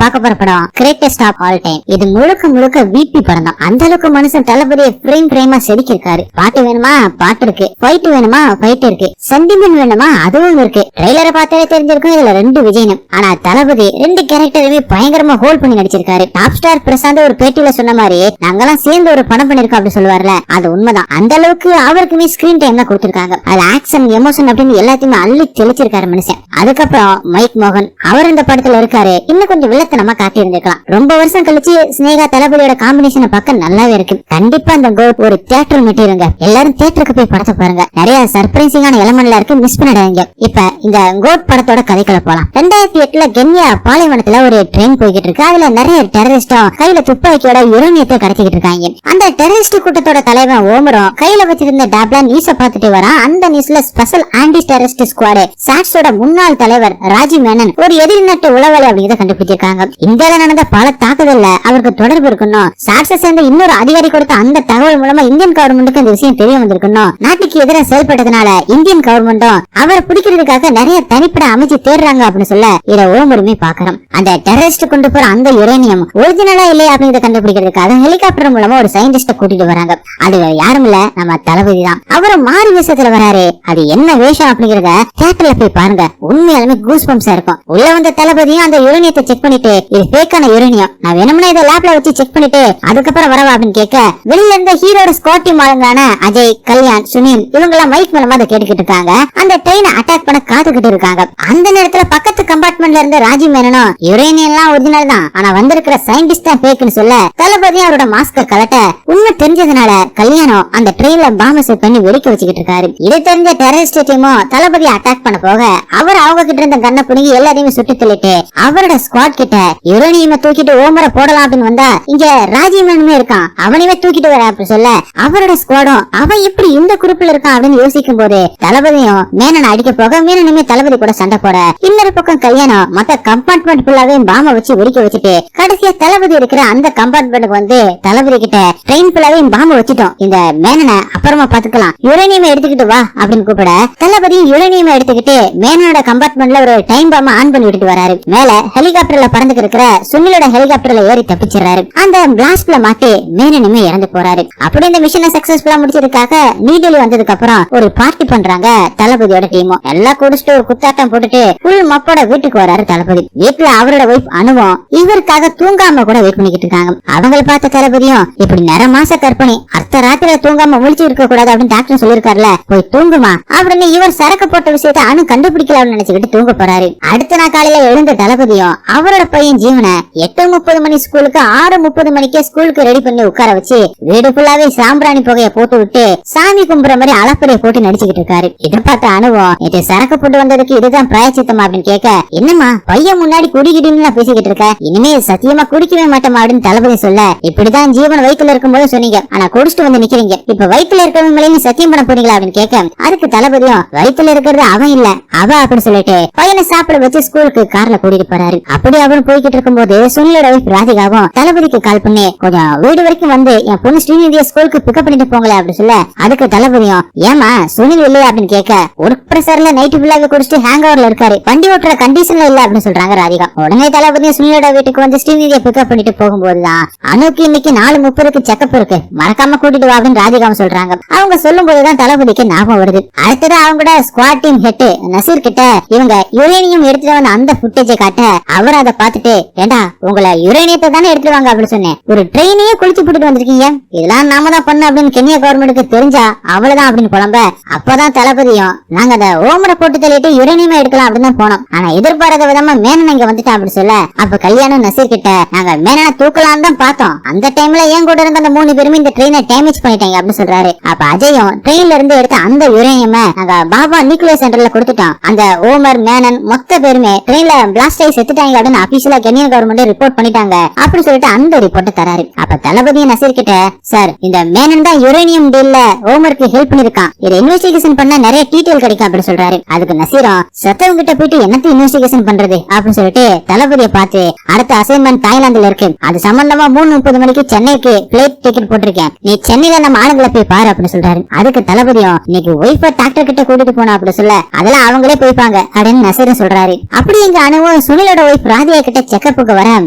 பார்க்க போற படம் கிரேட்டஸ்ட் ஆஃப் ஆல் டைம். இது முழுக்க முழுக்க விபி படம் தான். அந்த அளவுக்கு மனுஷன் தளபதியை ஃப்ரேம் ஃப்ரேமா செதுக்கிருக்காரு. பாட்டு வேணுமா பாட்டு இருக்கு, ஃபைட் வேணுமா ஃபைட் இருக்கு, சென்டிமெண்ட் வேணுமா அதுவும் இருக்கு. ட்ரெய்லரை பார்த்தாலே தெரிஞ்சிருக்கும் இதுல 2 விஜயனும். ஆனா தளபதி 2 கேரக்டருமே பயங்கரமா ஹோல்ட் பண்ணி நடிச்சிருக்காரு. டாப் ஸ்டார் பிரசாந்த் ஒரு பேட்டியில சொன்ன மாதிரி நாங்கெல்லாம் சேர்ந்து ஒரு படம் பண்ணிருக்கோம் அப்படி சொல்லுவார்ல, அது உண்மைதான். அந்த அளவுக்கு அவருக்குமே ஸ்கிரீன் டைம் தான் கொடுத்திருக்காங்க. அது ஆக்ஷன் எமோஷன் அப்படின்னு எல்லாத்தையுமே அள்ளி தெளிச்சிருக்காரு மனுஷன். அதுக்கப்புறம் மைக் மோகன் அவர் இந்த படத்துல இருக்காரு. இன்னும் கொஞ்சம் வில்லத்தனமா காட்டி இருந்திருக்கலாம். ரொம்ப வருஷம் கழிச்சு ஸ்னேகா தளபதியோட காம்பினேஷனை பார்க்க நல்லாவே இருக்கு. கண்டிப்பா அந்த கோட் ஒரு தியேட்டர் மெட்டீரியல்ங்க. எல்லாரும் தியேட்டருக்கு போய் படத்தை பாருங்க. நிறைய சர்ப்ரைசிங்கான எலமெண்ட்ல இருக்கு, மிஸ் பண்ணிடாதீங்க. இப்ப இந்த கோட் படத்தோட கதைக்குள்ள போலாம். 2008ல கென்யா பாலைவனத்துல ஒரு ட்ரெயின் போய்கிட்டு இருக்கு. அதுல நிறைய டெரரிஸ்டும் கையில துப்பாக்கியோட யுரேனியத்தை கடத்திக்கிட்டு இருக்காங்க. அந்த டெரரிஸ்ட் கூட்டத்தோட தலைவன் ஓமரும் கையில வச்சிருந்த டேப்ல நியூஸ பார்த்துட்டு வரான். அந்த நியூஸ்ல ஸ்பெஷல் ஆன்டி டெரரிஸ்ட் ஸ்குவாட் சாட்ஸோட முன்னாள் தலைவர் ராஜி மேனன் ஒரு எதிரி நாட்டு உளவாளி அப்படிங்கறத கண்டுபிடிச்சிருக்காங்க. இந்தியால நடந்த பல தாக்குதல்ல அவருக்கு தொடர்பு இருக்கணும். சாட்ஸை சேர்ந்த இன்னொரு அதிகாரி கொடுத்த அந்த தகவல் மூலமா இந்தியன் கவர்மெண்ட்டுக்கு இந்த விஷயம் தெரிய வந்திருக்கணும். நாட்டுக்கு எதிராக செயல்பட்டதுனால இந்தியன் கவர்மெண்ட்டும் அவரை பிடிக்கிறதுக்காக நிறைய தனிப்பட அமைச்சு தேடுறாங்க அப்படின்னு சொல்ல இத ஓமருமே பாக்குறோம். அந்த டெரரிஸ்ட் கொண்டு போற அந்த யுரேனியம் ஒரிஜினலா இல்லையா அப்படிங்கறத கண்டுபிடிக்கிறதுக்காக ஹெலிகாப்டர் மூலமா ஒரு சயின்டிஸ்ட கூட்டிட்டு வராங்க. அது யாரும் இல்ல, நம்ம தளபதி தான். அவரு மாறு வேஷத்துல வராரு. அது என்ன வேஷம் அப்படிங்கறத தியேட்டர்ல போய் பாருங்க. உண்மையாலுமே கூஸ் பம்ப்ஸா இருக்கும். உள்ள வந்த தளபதியும் அந்த யுரேனியத்தை செக் பண்ணிட்டு இது ஃபேக்கான யுரேனியம், நான் வேணும்னா இதை லேப்ல வச்சு செக் பண்ணிட்டு அதுக்கப்புறம் வரவா அப்படின்னு கேட்க வெளியில இருந்த ஹீரோட ஸ்குவாட் ஆளுங்களான அஜய், கல்யாண், சுனில் இவங்க எல்லாம் மைக் மூலமா அதை கேட்டுக்கிட்டு இருக்காங்க. அந்த ட்ரெயினை அட்டாக் பண்ண காத்துக்கிட்டு இருக்காங்க. அந்த நேரத்துல பக்கத்து கம்பார்ட்மெண்ட்ல இருந்த ராஜி மேனனும் யுரேனியம் எல்லாம் ஒரிஜினல் தான், ஆனா வந்திருக்கிற சயின்டிஸ்ட் தான் ஃபேக்னு சொல்ல தளபதி அவரோட மாஸ்க கலட்ட உண்மை தெரிஞ்சதுனால கல்யாணம் அந்த ட்ரெயின்ல பாம்பை செட் பண்ணி வெடிக்க வச்சுக்கிட்டு இருக்காரு. இதை தெரிஞ்ச டெரரிஸ்ட் டீமும் தளபதி அட்டாக் பண்ண போக அவர் அவங்க கிட்ட இருந்த கண்ணை புடுங்கி எல்லாரையுமே சுட்டு தள்ளிட்டு அவரோட ஸ்குவாட் கிட்ட யுரேனியமை தூக்கிட்டு ஓமரை போடலாம் அப்படின்னு வந்தா இங்க ராஜீவனுமே இருக்கான், அவனையுமே தூக்கிட்டு வர அப்படி சொல்ல அவரோட ஸ்குவாடும் அவன் எப்படி இந்த குரூப்ல இருக்கான் அப்படின்னு யோசிக்கும் போது தளபதியும் மேனனை அடிக்க போக மேனனுமே தளபதி கூட சண்டை போட இன்னொரு பக்கம் கல்யாணம் மத்த கம்பார்ட்மெண்ட் ஃபுல்லாவே பாம்பை வச்சு வெடிக்க வச்சுட்டு கடைசியா தளபதி இருக்கிற அந்த கம்பார்ட்மெண்ட்டுக்கு வந்து தளபதி கிட்ட ட்ரெயின் ஃபுல்லாவே பாம்பை வச்சுட்டோம், இந்த மேனனை அப்புறமா பாத்துக்கலாம், யுரேனியமை எடுத்துக்கிட்டு வா அப்படின்னு கூப்பிட தளபதி யுரேனியமை எடுத்துக்கிட்டு மேனனோட கம்பார்ட்மெண்ட்ல ஒரு டைம் பாம்பை ஆன் பண்ணி விட்டுட்டு வராரு. மேல ஹெலிகாப்டர்ல பறந்துட்டு இருக்கிற சுனிலோட ஹெலிகாப்டர்ல ஏறி தப்பிச்சிடறாரு. அந்த பிளாஸ்ட்ல மாட்டி மேனனுமே இறந்து போறாரு. அப்படி இந்த மிஷனை சக்சஸ்ஃபுல்லா முடிச்சதுக்காக நீடலி வந்ததுக்கு அப்புறம் ஒரு பார்ட்டி பண்றாங்க தளபதியோட டீமும். எல்லாம் குடிச்சிட்டு ஒரு குத்தாட்டம் போட்டுட்டு ஃபுல் மப்போட வீட்டுக்கு வராரு தளபதி. வீட்டுல அவரோட வைஃப் அனுவும் இவருக்காக தூங்காம கூட வெயிட் பண்ணிக்கிட்டு இருக்காங்க. அவங்களை பார்த்த தளபதியும் இப்படி நிற மாச கற்பனை அர்த்த ராத்திரில தூங்காம முழிச்சு இருக்க கூடாது அப்படின்னு டாக்டர் சொல்லிருக்காருல, போய் தூங்குமா அப்படின்னு இவர் சரக்கு போட்ட விஷயத்தை அனு கண்டுபிடிக்கலாம்னு நினைச்சுக்கிட்டு தூங்க போறாரு. அடுத்த நாள் காலையில எழுந்த தளபதியும் அவரோட பையன் ஜீவனை 8:30 மணி ஸ்கூலுக்கு 6:30 மணிக்கே ஸ்கூலுக்கு ரெடி பண்ணி உட்கார வச்சு வீடு ஃபுல்லாவே சாம்பிராணி புகைய போட்டு விட்டு சாமி கும்புற மாதிரி அளப்பறைய போட்டு நடிச்சுக்கிட்டு இருக்காரு. இதை பார்த்த அனுவும் இது சரக்கு போட்டு வந்ததுக்கு இதுதான் பிராயச்சித்தமா அப்படின்னு கேட்க, என்னமா பையன் முன்னாடி குடிக்கிட்டு பேசிக்கிட்டு இருக்க, இனிமே சத்தியமா குடிக்கவே மாட்டோமா அப்படின்னு தளபதி சொல்ல, இப்படிதான் ஜீவன் வயிற்றுல இருக்கும் போது சொன்னீங்க, ஆனா குடிச்சிட்டு வந்து நிக்கிறீங்க, இப்ப வயிற்றுல இருக்கிறவங்களையும் சத்தியம் பண்ண போறீங்களா அப்படின்னு கேட்க அதுக்கு தளபதியும் வயிற்றுல இருக்கிறது அவன் இல்ல அவ அப்படின்னு சொல்லிட்டு பையனை சாப்பிட வச்சு ஸ்கூலுக்கு கார்ல கூட்டிட்டு போறாரு. அப்படி அவரும் போய்கிட்டு இருக்கும் போது சுனிலோட வைஃப் ராதிகாவும் தளபதிக்கு கால் பண்ணி கொஞ்சம் வீடு வரைக்கும் வந்து என் பொண்ணு ஸ்ரீநிதியை ஸ்கூலுக்கு பிக்கப் பண்ணிட்டு போங்களே அப்படின்னு சொல்ல அதுக்கு தளபதியும் ஏமா சுனில் இல்லையா அப்படின்னு கேட்க ஒர்க் பிரஷர்ல நைட்டு ஃபுல்லாவே குடிச்சிட்டு ஹேங் ஓவர்ல இருக்காரு, வண்டி ஓட்டுற கண்டிஷன்ல இல்ல அப்படின்னு சொல்றாங்க ராதிகா. உடனே தளபதியும் சுனிலோட வீட்டுக்கு வந்து ஸ்ரீநிதியை பிக்கப் பண்ணிட்டு போகும்போதுதான் அனுக்கு இன்னைக்கு 4:30 செக்கப் இருக்கு, மறக்காம கூட்டிட்டு வா அப்படின்னு ராதிகாவும் சொல்றாங்க. அவங்க சொல்லும் போதுதான் தளபதிக்கு ஞாபகம் வருது. அடுத்தது அவங்களோட ஸ்குவாட் டீம் ஹெட் நசீர் கிட்ட இவங்க யுரேனியம் எடுத்துட்டு வந்த அந்த ஃபுட்டேஜை காட்ட அவர் அதை பார்த்துட்டு ஏண்டா உங்களை யுரேனியத்தை தானே எடுத்துருவாங்க அப்படின்னு சொன்னேன், ஒரு ட்ரெயினையே குளிச்சு போட்டுட்டு வந்திருக்கீங்க, இதெல்லாம் நாம தான் பண்ண அப்படின்னு கென்யா கவர்மெண்ட்டுக்கு தெரிஞ்சா அவ்வளவுதான் அப்படின்னு புலம்ப அப்பதான் தளபதியும் நாங்க அதை ஓமரை போட்டு தள்ளிட்டு யுரேனியமா எடுக்கலாம் அப்படின்னு தான் போனோம், ஆனா எதிர்பாராத விதமா மேனன் இங்க வந்துட்டா அப்படின்னு சொல்ல அப்ப கல்யாணம் நசீர் கிட்ட நாங்க மேனனை தூக்கலான்னு தான் பார்த்தோம், அந்த டைம்ல ஏன் கூட இருந்த அந்த 3 பேருமே இந்த ட்ரெயினை டேமேஜ் பண்ணிட்டாங்க அப்படின்னு சொல்றாரு. அப்ப அஜயும் ட்ரெயின்ல இருந்து எடுத்த அந்த யுரேனியமை நாங்க பாபா நியூக்ளியர் சென்டர்ல கொடுத்துட்டோம், அந்த ஓமர் மேனன் மொத்த பேருமே ட்ரெயின்ல பிளாஸ்ட் ஆகி செத்துட்டாங்க அப்படின்னு அபிஷியலா கென்யா கவர்மெண்ட் ரிப்போர்ட் பண்ணிட்டாங்க அப்படின்னு சொல்லிட்டு அந்த ரிப்போர்ட் தராரு. அப்ப தளபதி நசீர் கிட்ட சார் இந்த மேனன் தான் யுரேனியம் டீல்ல ஓமருக்கு ஹெல்ப் பண்ணிருக்கான், இதை இன்வெஸ்டிகேஷன் பண்ண நிறைய டீடைல் கிடைக்கும் அப்படின்னு சொல்றாரு. அதுக்கு நசீரும் செத்தவங்க கிட்ட போயிட்டு என்னத்தை இன்வெஸ்டிகேஷன் பண்றது அப்படின்னு சொல்லிட்டு தளபதியை பார்த்து அடுத்த அசைன்மெண்ட் தாய்லாந்துல இருக்கு, அது சம்பந்தமா 3:30 மணிக்கு சென்னைக்கு பிளைட் டிக்கெட் போட்டிருக்கேன், நீ சென்னையில நம்ம ஆளுங்களை போய் பாரு அப்படின்னு சொல்றாரு. அதுக்கு தளபதியும் இன்னைக்கு ஒய்ஃப டாக்டர் கிட்ட கூட்டிட்டு போனா அப்படி சொல்ல அதெல்லாம் அவங்களே போய்ப்பாங்க அப்படின்னு நசீரும் சொல்றாரு. அப்படி எங்க அனுவும் சுனிலோட ஒய்ஃப் ராதியா ராதிகா கிட்ட செக்கப்புக்கு வர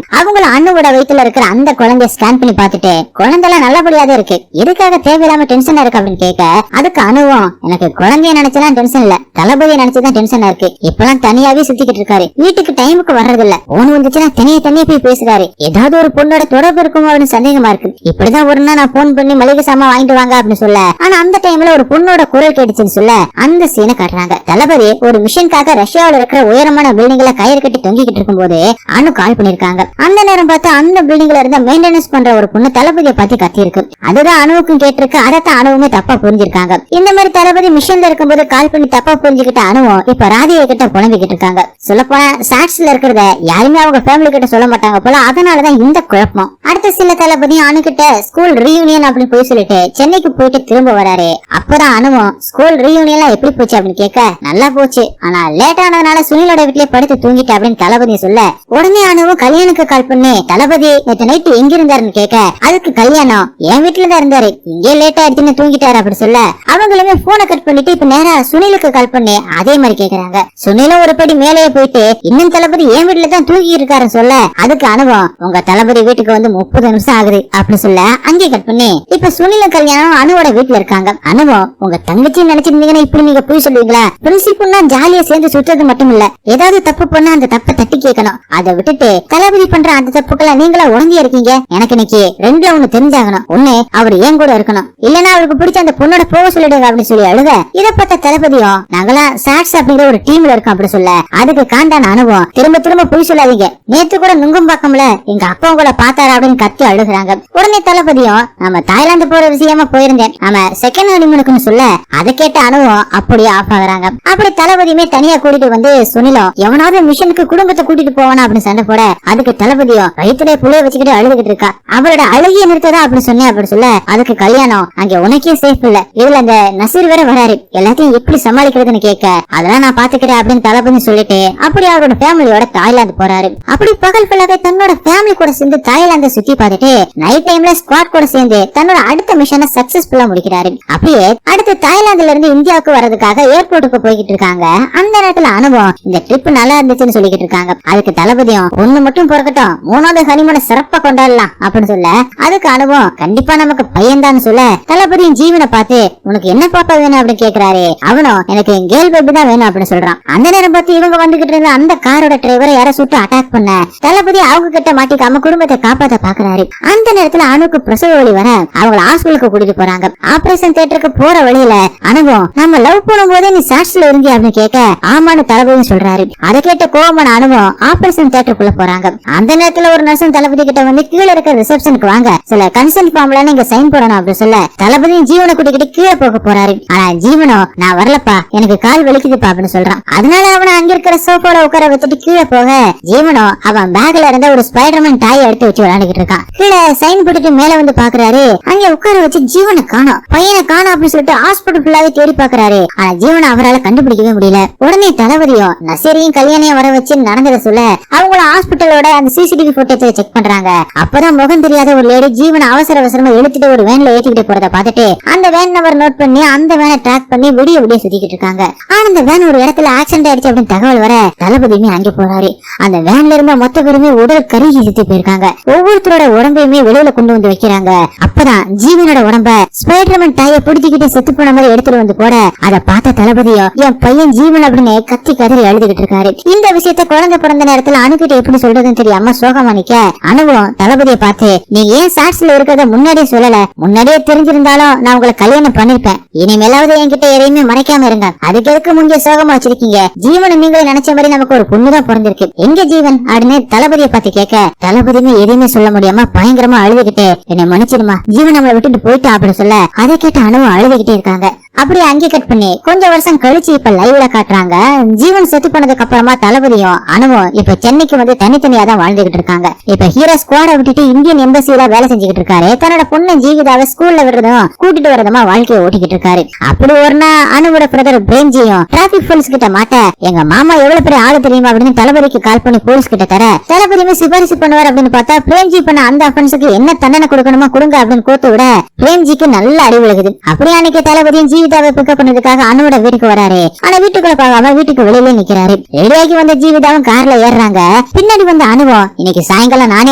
அவங்கள அண்ணுவோட வயித்துல இருக்கிற அந்த குழந்தைய ஸ்கேன் பண்ணி பாத்துட்டு குழந்தை நல்லபடியாதான் இருக்கு, எதுக்காக தேவையில்லாம டென்ஷனா இருக்கு அப்படின்னு கேட்க அதுக்கு அனுவும் எனக்கு குழந்தைய நினைச்சதான் டென்ஷன் இல்ல, தளபதியை நினைச்சுதான் டென்ஷனா இருக்கு. இப்பெல்லாம் தனியாவே சுத்திக்கிட்டு இருக்காரு, வீட்டுக்கு டைமுக்கு வர்றது இல்ல, போன் வந்துச்சுன்னா தனியே போய் பேசுறாரு, ஏதாவது ஒரு பொண்ணோட தொடர்பு இருக்குமோ அப்படின்னு சந்தேகமா இருக்கு. இப்படிதான் ஒரு நாள் நான் போன் பண்ணி மளிகை சாமான் வாங்கிட்டு வாங்க அப்படின்னு சொல்ல, ஆனா அந்த டைம்ல ஒரு பொண்ணோட குரல் கேட்டுச்சுன்னு சொல்ல அந்த சீனை காட்டுறாங்க. தளபதி ஒரு மிஷனுக்காக ரஷ்யாவில் இருக்கிற உயரமான பில்டிங்ல கயிறு கட்டி தொங்கிக்கிட்டு இருக்கும் போது அனு கால் பண்ணிருக்காங்க. அந்த நேரம் பார்த்து அந்த பில்டிங்ல இருந்த மெயின்டெனன்ஸ் பண்ற ஒரு பொண்ணு தளபதியை பத்தி கத்தி இருக்கு. அதுதான் அனுவுக்கும் கேட்டிருக்கு, அதைத்தான் அனுவுமே தப்பா புரிஞ்சிருக்காங்க. இந்த மாதிரி தளபதி மிஷன்ல இருக்கும்போது கால் பண்ணி தப்பா புரிஞ்சுக்கிட்ட அனுவும் இப்ப ராதிகா கிட்ட புலம்பிக்கிட்டு இருக்காங்க. சொல்ல போனா சாட்ஸ்ல இருக்கிறத யாருமே அவங்க ஃபேமிலி கிட்ட சொல்ல மாட்டாங்க போல, அதனாலதான் இந்த குழப்பம். அடுத்த சில தளபதி அனு கிட்ட ஸ்கூல் ரீயூனியன் அப்படின்னு போய் சொல்லிட்டு சென்னைக்கு போயிட்டு திரும்ப வராரு. அப்பதான் அனுவும் ஸ்கூல் ரீயூனியன் எப்படி போச்சு அப்படின்னு கேட்க நல்லா போச்சு, ஆனா லேட் ஆனதுனால சுனிலோட வீட்லயே படுத்து தூங்கிட்டு அப்படின்னு தளபதி சொல்ல உடனே அனுவும் கல்யாணுக்கு கால் பண்ணி தளபதி நேற்று நைட்டு எங்க இருந்தாருன்னு கேட்க அதுக்கு கல்யாணம் என் வீட்டுலதான் இருந்தாரு, இங்கே லேட் ஆயிடுச்சுன்னு தூங்கிட்டாரு அப்படி சொல்ல அவங்களுமே போனை கட் பண்ணிட்டு இப்ப நேரா சுனிலுக்கு கால் பண்ணி அதே மாதிரி கேக்குறாங்க. சுனிலும் ஒரு படி மேலேயே போயிட்டு இன்னும் தளபதி என் வீட்டுல தான் தூங்கி இருக்காருன்னு சொல்ல அதுக்கு அனுபவம் உங்க தளபதி வீட்டுக்கு வந்து 30 நிமிஷம் ஆகுது அப்படி சொல்ல அங்கே கட் பண்ணி இப்ப சுனில கல்யாணம் அனுவோட வீட்டுல இருக்காங்க. அனுபவம் உங்க தங்கச்சி நினைச்சிருந்தீங்கன்னா இப்படி நீங்க போய் சொல்லுவீங்களா? பிரின்சிபல்னா ஜாலியா சேர்ந்து சுத்துறது மட்டும் இல்ல, ஏதாவது தப்பு பண்ணா அந்த தப்பை தட்டி கேட்கணும், அதை விட்டுட்டு தளபதி பண்ற அந்த தப்புக்கெல்லாம் நீங்களா உடஞ்சியா இருக்கீங்க. எனக்கு இன்னைக்கு ரெண்டுல ஒண்ணு தெரிஞ்சாகணும், ஒண்ணு அவர் ஏன் கூட இருக்கணும், இல்லன்னா அவருக்கு பிடிச்ச அந்த பொண்ணோட போக சொல்லிடுங்க அப்படின்னு சொல்லி அழுக இதை பார்த்த தளபதியும் நாங்களா சாட்ஸ் அப்படிங்கிற ஒரு டீம்ல இருக்கோம் அப்படி சொல்ல அதுக்கு காண்டான அனுபவம் திரும்ப போய் சொல்லாதீங்க, நேத்து கூட நுங்கும் பாக்கம்ல எங்க அப்பா உங்களை பார்த்தாரு அப்படின்னு கத்தி அழுகுறாங்க. உடனே தளபதியும் நம்ம தாய்லாந்து போற விஷயமா போயிருந்தேன், நம்ம செகண்ட் ஹனிமூனுக்குன்னு சொல்ல அதை கேட்ட அனுபவம் அப்படியே ஆஃப் ஆகுறாங்க. அப்படி தளபதியுமே தனியா கூட்டிட்டு வந்து சுனிலும் எவனாவது மிஷனுக்கு குடும்பத்தை கூட்டிட்டு போவானா அப்படின்னு சண்டை போட அதுக்கு தளபதியும் வயிற்றுல புள்ளைய வச்சுக்கிட்டு அழுதுகிட்டு இருக்கா. அவரோட அழுகிய நிறுத்ததா அப்படின்னு சொன்னேன் அப்படி சொல்ல அதுக்கு கல்யாணம் அங்க உனக்கே சேஃப் இல்ல, இதுல அந்த நசீர் வேற வராரு, எல்லாத்தையும் எப்படி சமாளிக்கிறதுன்னு கேட்க அதெல்லாம் நான் பாத்துக்கிறேன் அப்படின்னு தளபதி சொல்லிட்டு அப்படி அவரோட ஃபேமிலியோட தாய்லாந்து போறாரு. அப்படி பகல் ஃபுல்லாவே தன்னோட ஃபேமிலி கூட சேர்ந்து தாய்லாந்தை சுத்தி பார்த்துட்டு நைட் டைம்ல ஸ்குவாட் கூட சேர்ந்து தன்னோட அடுத்த மிஷனை சக்சஸ்ஃபுல்லா முடிக்கிறாரு. அப்படியே அடுத்து தாய்லாந்துல இருந்து இந்தியாவுக்கு வரதுக்காக ஏர்போர்ட்டுக்கு போய்கிட்டு இருக்காங்க. அந்த நேரத்துல அனுபவம் இந்த ட்ரிப் நல்லா இருந்துச்சுன்னு சொல்லிக்கிட்டு இருக்காங்க. அதுக்கு தளபதியும் ஒண்ணு மட்டும் பிறக்கட்டும், 3வது ஹனிமூனை சிறப்பா கொண்டாடலாம் அப்படின்னு சொல்ல அதுக்கு அனுபவம் கண்டிப்பா நமக்கு பையன் தான் சொல்ல தளபதியும் ஜீவனை பார்த்து உனக்கு என்ன பாப்பா வேணும் அப்படின்னு கேக்குறாரு. அவனும் எனக்கு கேர்ள் பேபி தான் வேணும் அப்படின்னு சொல்றான். அந்த நேரம் பார்த்து இவங்க வந்துகிட்டு இருந்த அந்த காரோட டிரைவரை யார சுட்டு அட்டாக் பண்ண தளபதி அவங்க கிட்ட மாட்டிக்காம குடும்பத்தை காப்பாத்த பாக்குறாரு. அந்த நேரத்துல அனுக்கு பிரசவ வலி வர அவங்கள ஹாஸ்பிட்டலுக்கு கூட்டிட்டு போறாங்க. ஆபரேஷன் தியேட்டருக்கு போற வழியில அனுபவம் நம்ம லவ் பண்ணும் போதே நீ சாட்சில இருந்தியா அப்படின்னு கேட்க ஆமான்னு தளபதி சொல்றாரு. அதை கேட்ட கோபமான அனுபவம் ஆபரேஷன் தியேட்டருக்குள்ள போறாங்க. அந்த நேரத்துல ஒரு நர்சன் தளபதி கிட்ட வந்து கீழே இருக்க ரிசப்ஷனுக்கு வாங்க, சில கன்சென்ட் ஃபார்ம்ல நீங்க சைன் போடணும் அப்படின்னு சொல்ல தளபதியும் ஜீவனை கூட்டிக்கிட்டு கீழே போக போறாரு. ஆனா ஜீவனோ நான் வரலப்பா எனக்கு கால் வலிக்குதுப்பா அப்படின்னு சொல்றான். அதனால அவனை அங்க இருக்கிற சோஃபால உட்கார வச்சுட்டு கீழே போக ஜீவனோ அவன் பேக்ல இருந்த ஒரு ஸ்பைடர்மேன் டாய் எடுத்து வச்சு விளையாண்டுகிட்டு இருக்கான். கீழே சைன் போட்டுட்டு மேல வந்து பாக்குறாரு, அங்க உட்கார வச்சு ஜீவனை காணோம், பையனை காணோம் அப்படின்னு சொல்லிட்டு ஹாஸ்பிட்டல் ஃபுல்லாவே தேடி பாக்குறாரு. ஆனா ஜீவனை அவரால் கண்டுபிடிக்கவே முடியல. உடனே தளபதியும் நசீரையும் கல்யாணையும் வர வச்சு நடந்தத சொல்ல அவங்கள ஹாஸ்பிட்டலோட அந்த சிசிடிவி போட்டோஸை செக் பண்றாங்க. அப்பதான் முகம் தெரியாத ஒரு லேடி ஜீவனை அவசரமா இழுத்துட்டு ஒரு வேன்ல ஏத்திக்கிட்டு போறத பாத்துட்டு அந்த வேன் நம்பர் நோட் பண்ணி அந்த வேனை ட்ராக் பண்ணி விடிய சுத்திக்கிட்டு இருக்காங்க. ஆனா அந்த வேன் ஒரு இடத்துல ஆக்சிடென்ட் ஆயிடுச்சு அப்படின்னு தகவல் வர தளபதியுமே அங்க போறாரு. அந்த வேன்ல இருந்த மொத்த பேருமே உடல் கருகி செத்து போயிருக்காங்க. ஒவ்வொருத்தரோட உடம்பையுமே வெளியில கொண்டு வந்து வைக்கிறாங்க. அப்பதான் ஜீவனோட உடம்ப ஸ்பைடர்மேன் டாயை பிடிச்சிக்கிட்டு செத்து போன மாதிரி எடுத்துட்டு வந்து போட அதை பார்த்த தளபதியோ என் பையன் ஜீவன் அப்படின்னு கத்தி கதறி அழுதுகிட்டு இருக்காரு. இந்த விஷயத்த குழந்தை பிறந்த நேரத்துல அணுகிட்ட எப்படி சொல்றதுன்னு தெரியாம சோகமா நிக்க அனுபவம் தளபதியை பார்த்து நீ ஏன் சாட்சில இருக்கிறத முன்னாடியே சொல்லல, முன்னாடியே தெரிஞ்சிருந்தாலும் நான் உங்களை கல்யாணம் பண்ணிருப்பேன், இனிமேலாவது என்கிட்ட எதையுமே மறைக்காம இருங்க, அதுக்கு எதுக்கு முன்னே சோகமா வச்சிருக்கீங்க, ஜீவனை நீங்களே நினைச்ச மாதிரி நமக்கு ஒரு பொண்ணுதான் பிறந்திருக்கு, எங்க ஜீவன் அப்படின்னு தளபதியை பார்த்து கேட்க தளபதியுமே எதுவுமே சொல்ல முடியாம பயங்கரமா அழுதுகிட்டு என்னை மன்னிச்சிருமா ஜீவன் நம்மளை விட்டுட்டு போயிட்டா அப்படின்னு சொல்ல அதை கேட்ட அனுபவம் அழுதுகிட்டே இருக்காங்க. அப்படியே அங்கே கட் பண்ணி கொஞ்ச வருஷம் கழிச்சு இப்ப லைவ்ல காட்டுறாங்க. ஜீவன் செத்து போனதுக்கு அப்புறமா தளபதியும் அனுவும் இப்ப சென்னைக்கு வந்து தனித்தனியா தான் வாழ்ந்துகிட்டு இருக்காங்க. இப்ப ஹீரோ ஸ்குவாட விட்டுட்டு இந்தியன் எம்பசில வேலை செஞ்சுக்கிட்டு இருக்காரு. தன்னோட பொண்ணு ஜீவிதாவை ஸ்கூல்ல விடுறதும் கூட்டிட்டு வரதுமா வாழ்க்கையை ஓட்டிக்கிட்டு இருக்காரு. அப்படி ஒரு நாள் அனுவோட பிரதர் பிரேம்ஜியும் டிராபிக் போலீஸ் கிட்ட மாட்ட எங்க மாமா எவ்வளவு பெரிய ஆளு தெரியுமா அப்படின்னு தளபதிக்கு கால் பண்ணி போலீஸ் கிட்ட தர தளபதியுமே சிபாரிசு பண்ணுவார் அப்படின்னு பார்த்தா பிரேம்ஜி பண்ண அந்த அஃபென்ஸுக்கு என்ன தண்டனை கொடுக்கணுமா கொடுங்க அப்படின்னு கோத்து விட பிரேம்ஜிக்கு நல்ல அடி விழுகுது. அப்படியே அன்னைக்கு தளபதியும் ஜீவிதாவை பிக்கப் பண்ணதுக்காக அனுவோட வீட்டுக்கு வராரு. ஆனா வீட்டுக்குள்ள போகாம வீட்டுக்கு வெளியில நிக்கிறாரு. ரெடியாகி வந்த ஜீவிதாவும் கார்ல ஏறாங்க. பின்னாடி வந்த அனுவம் இன்னைக்கு சாயங்காலம் நானே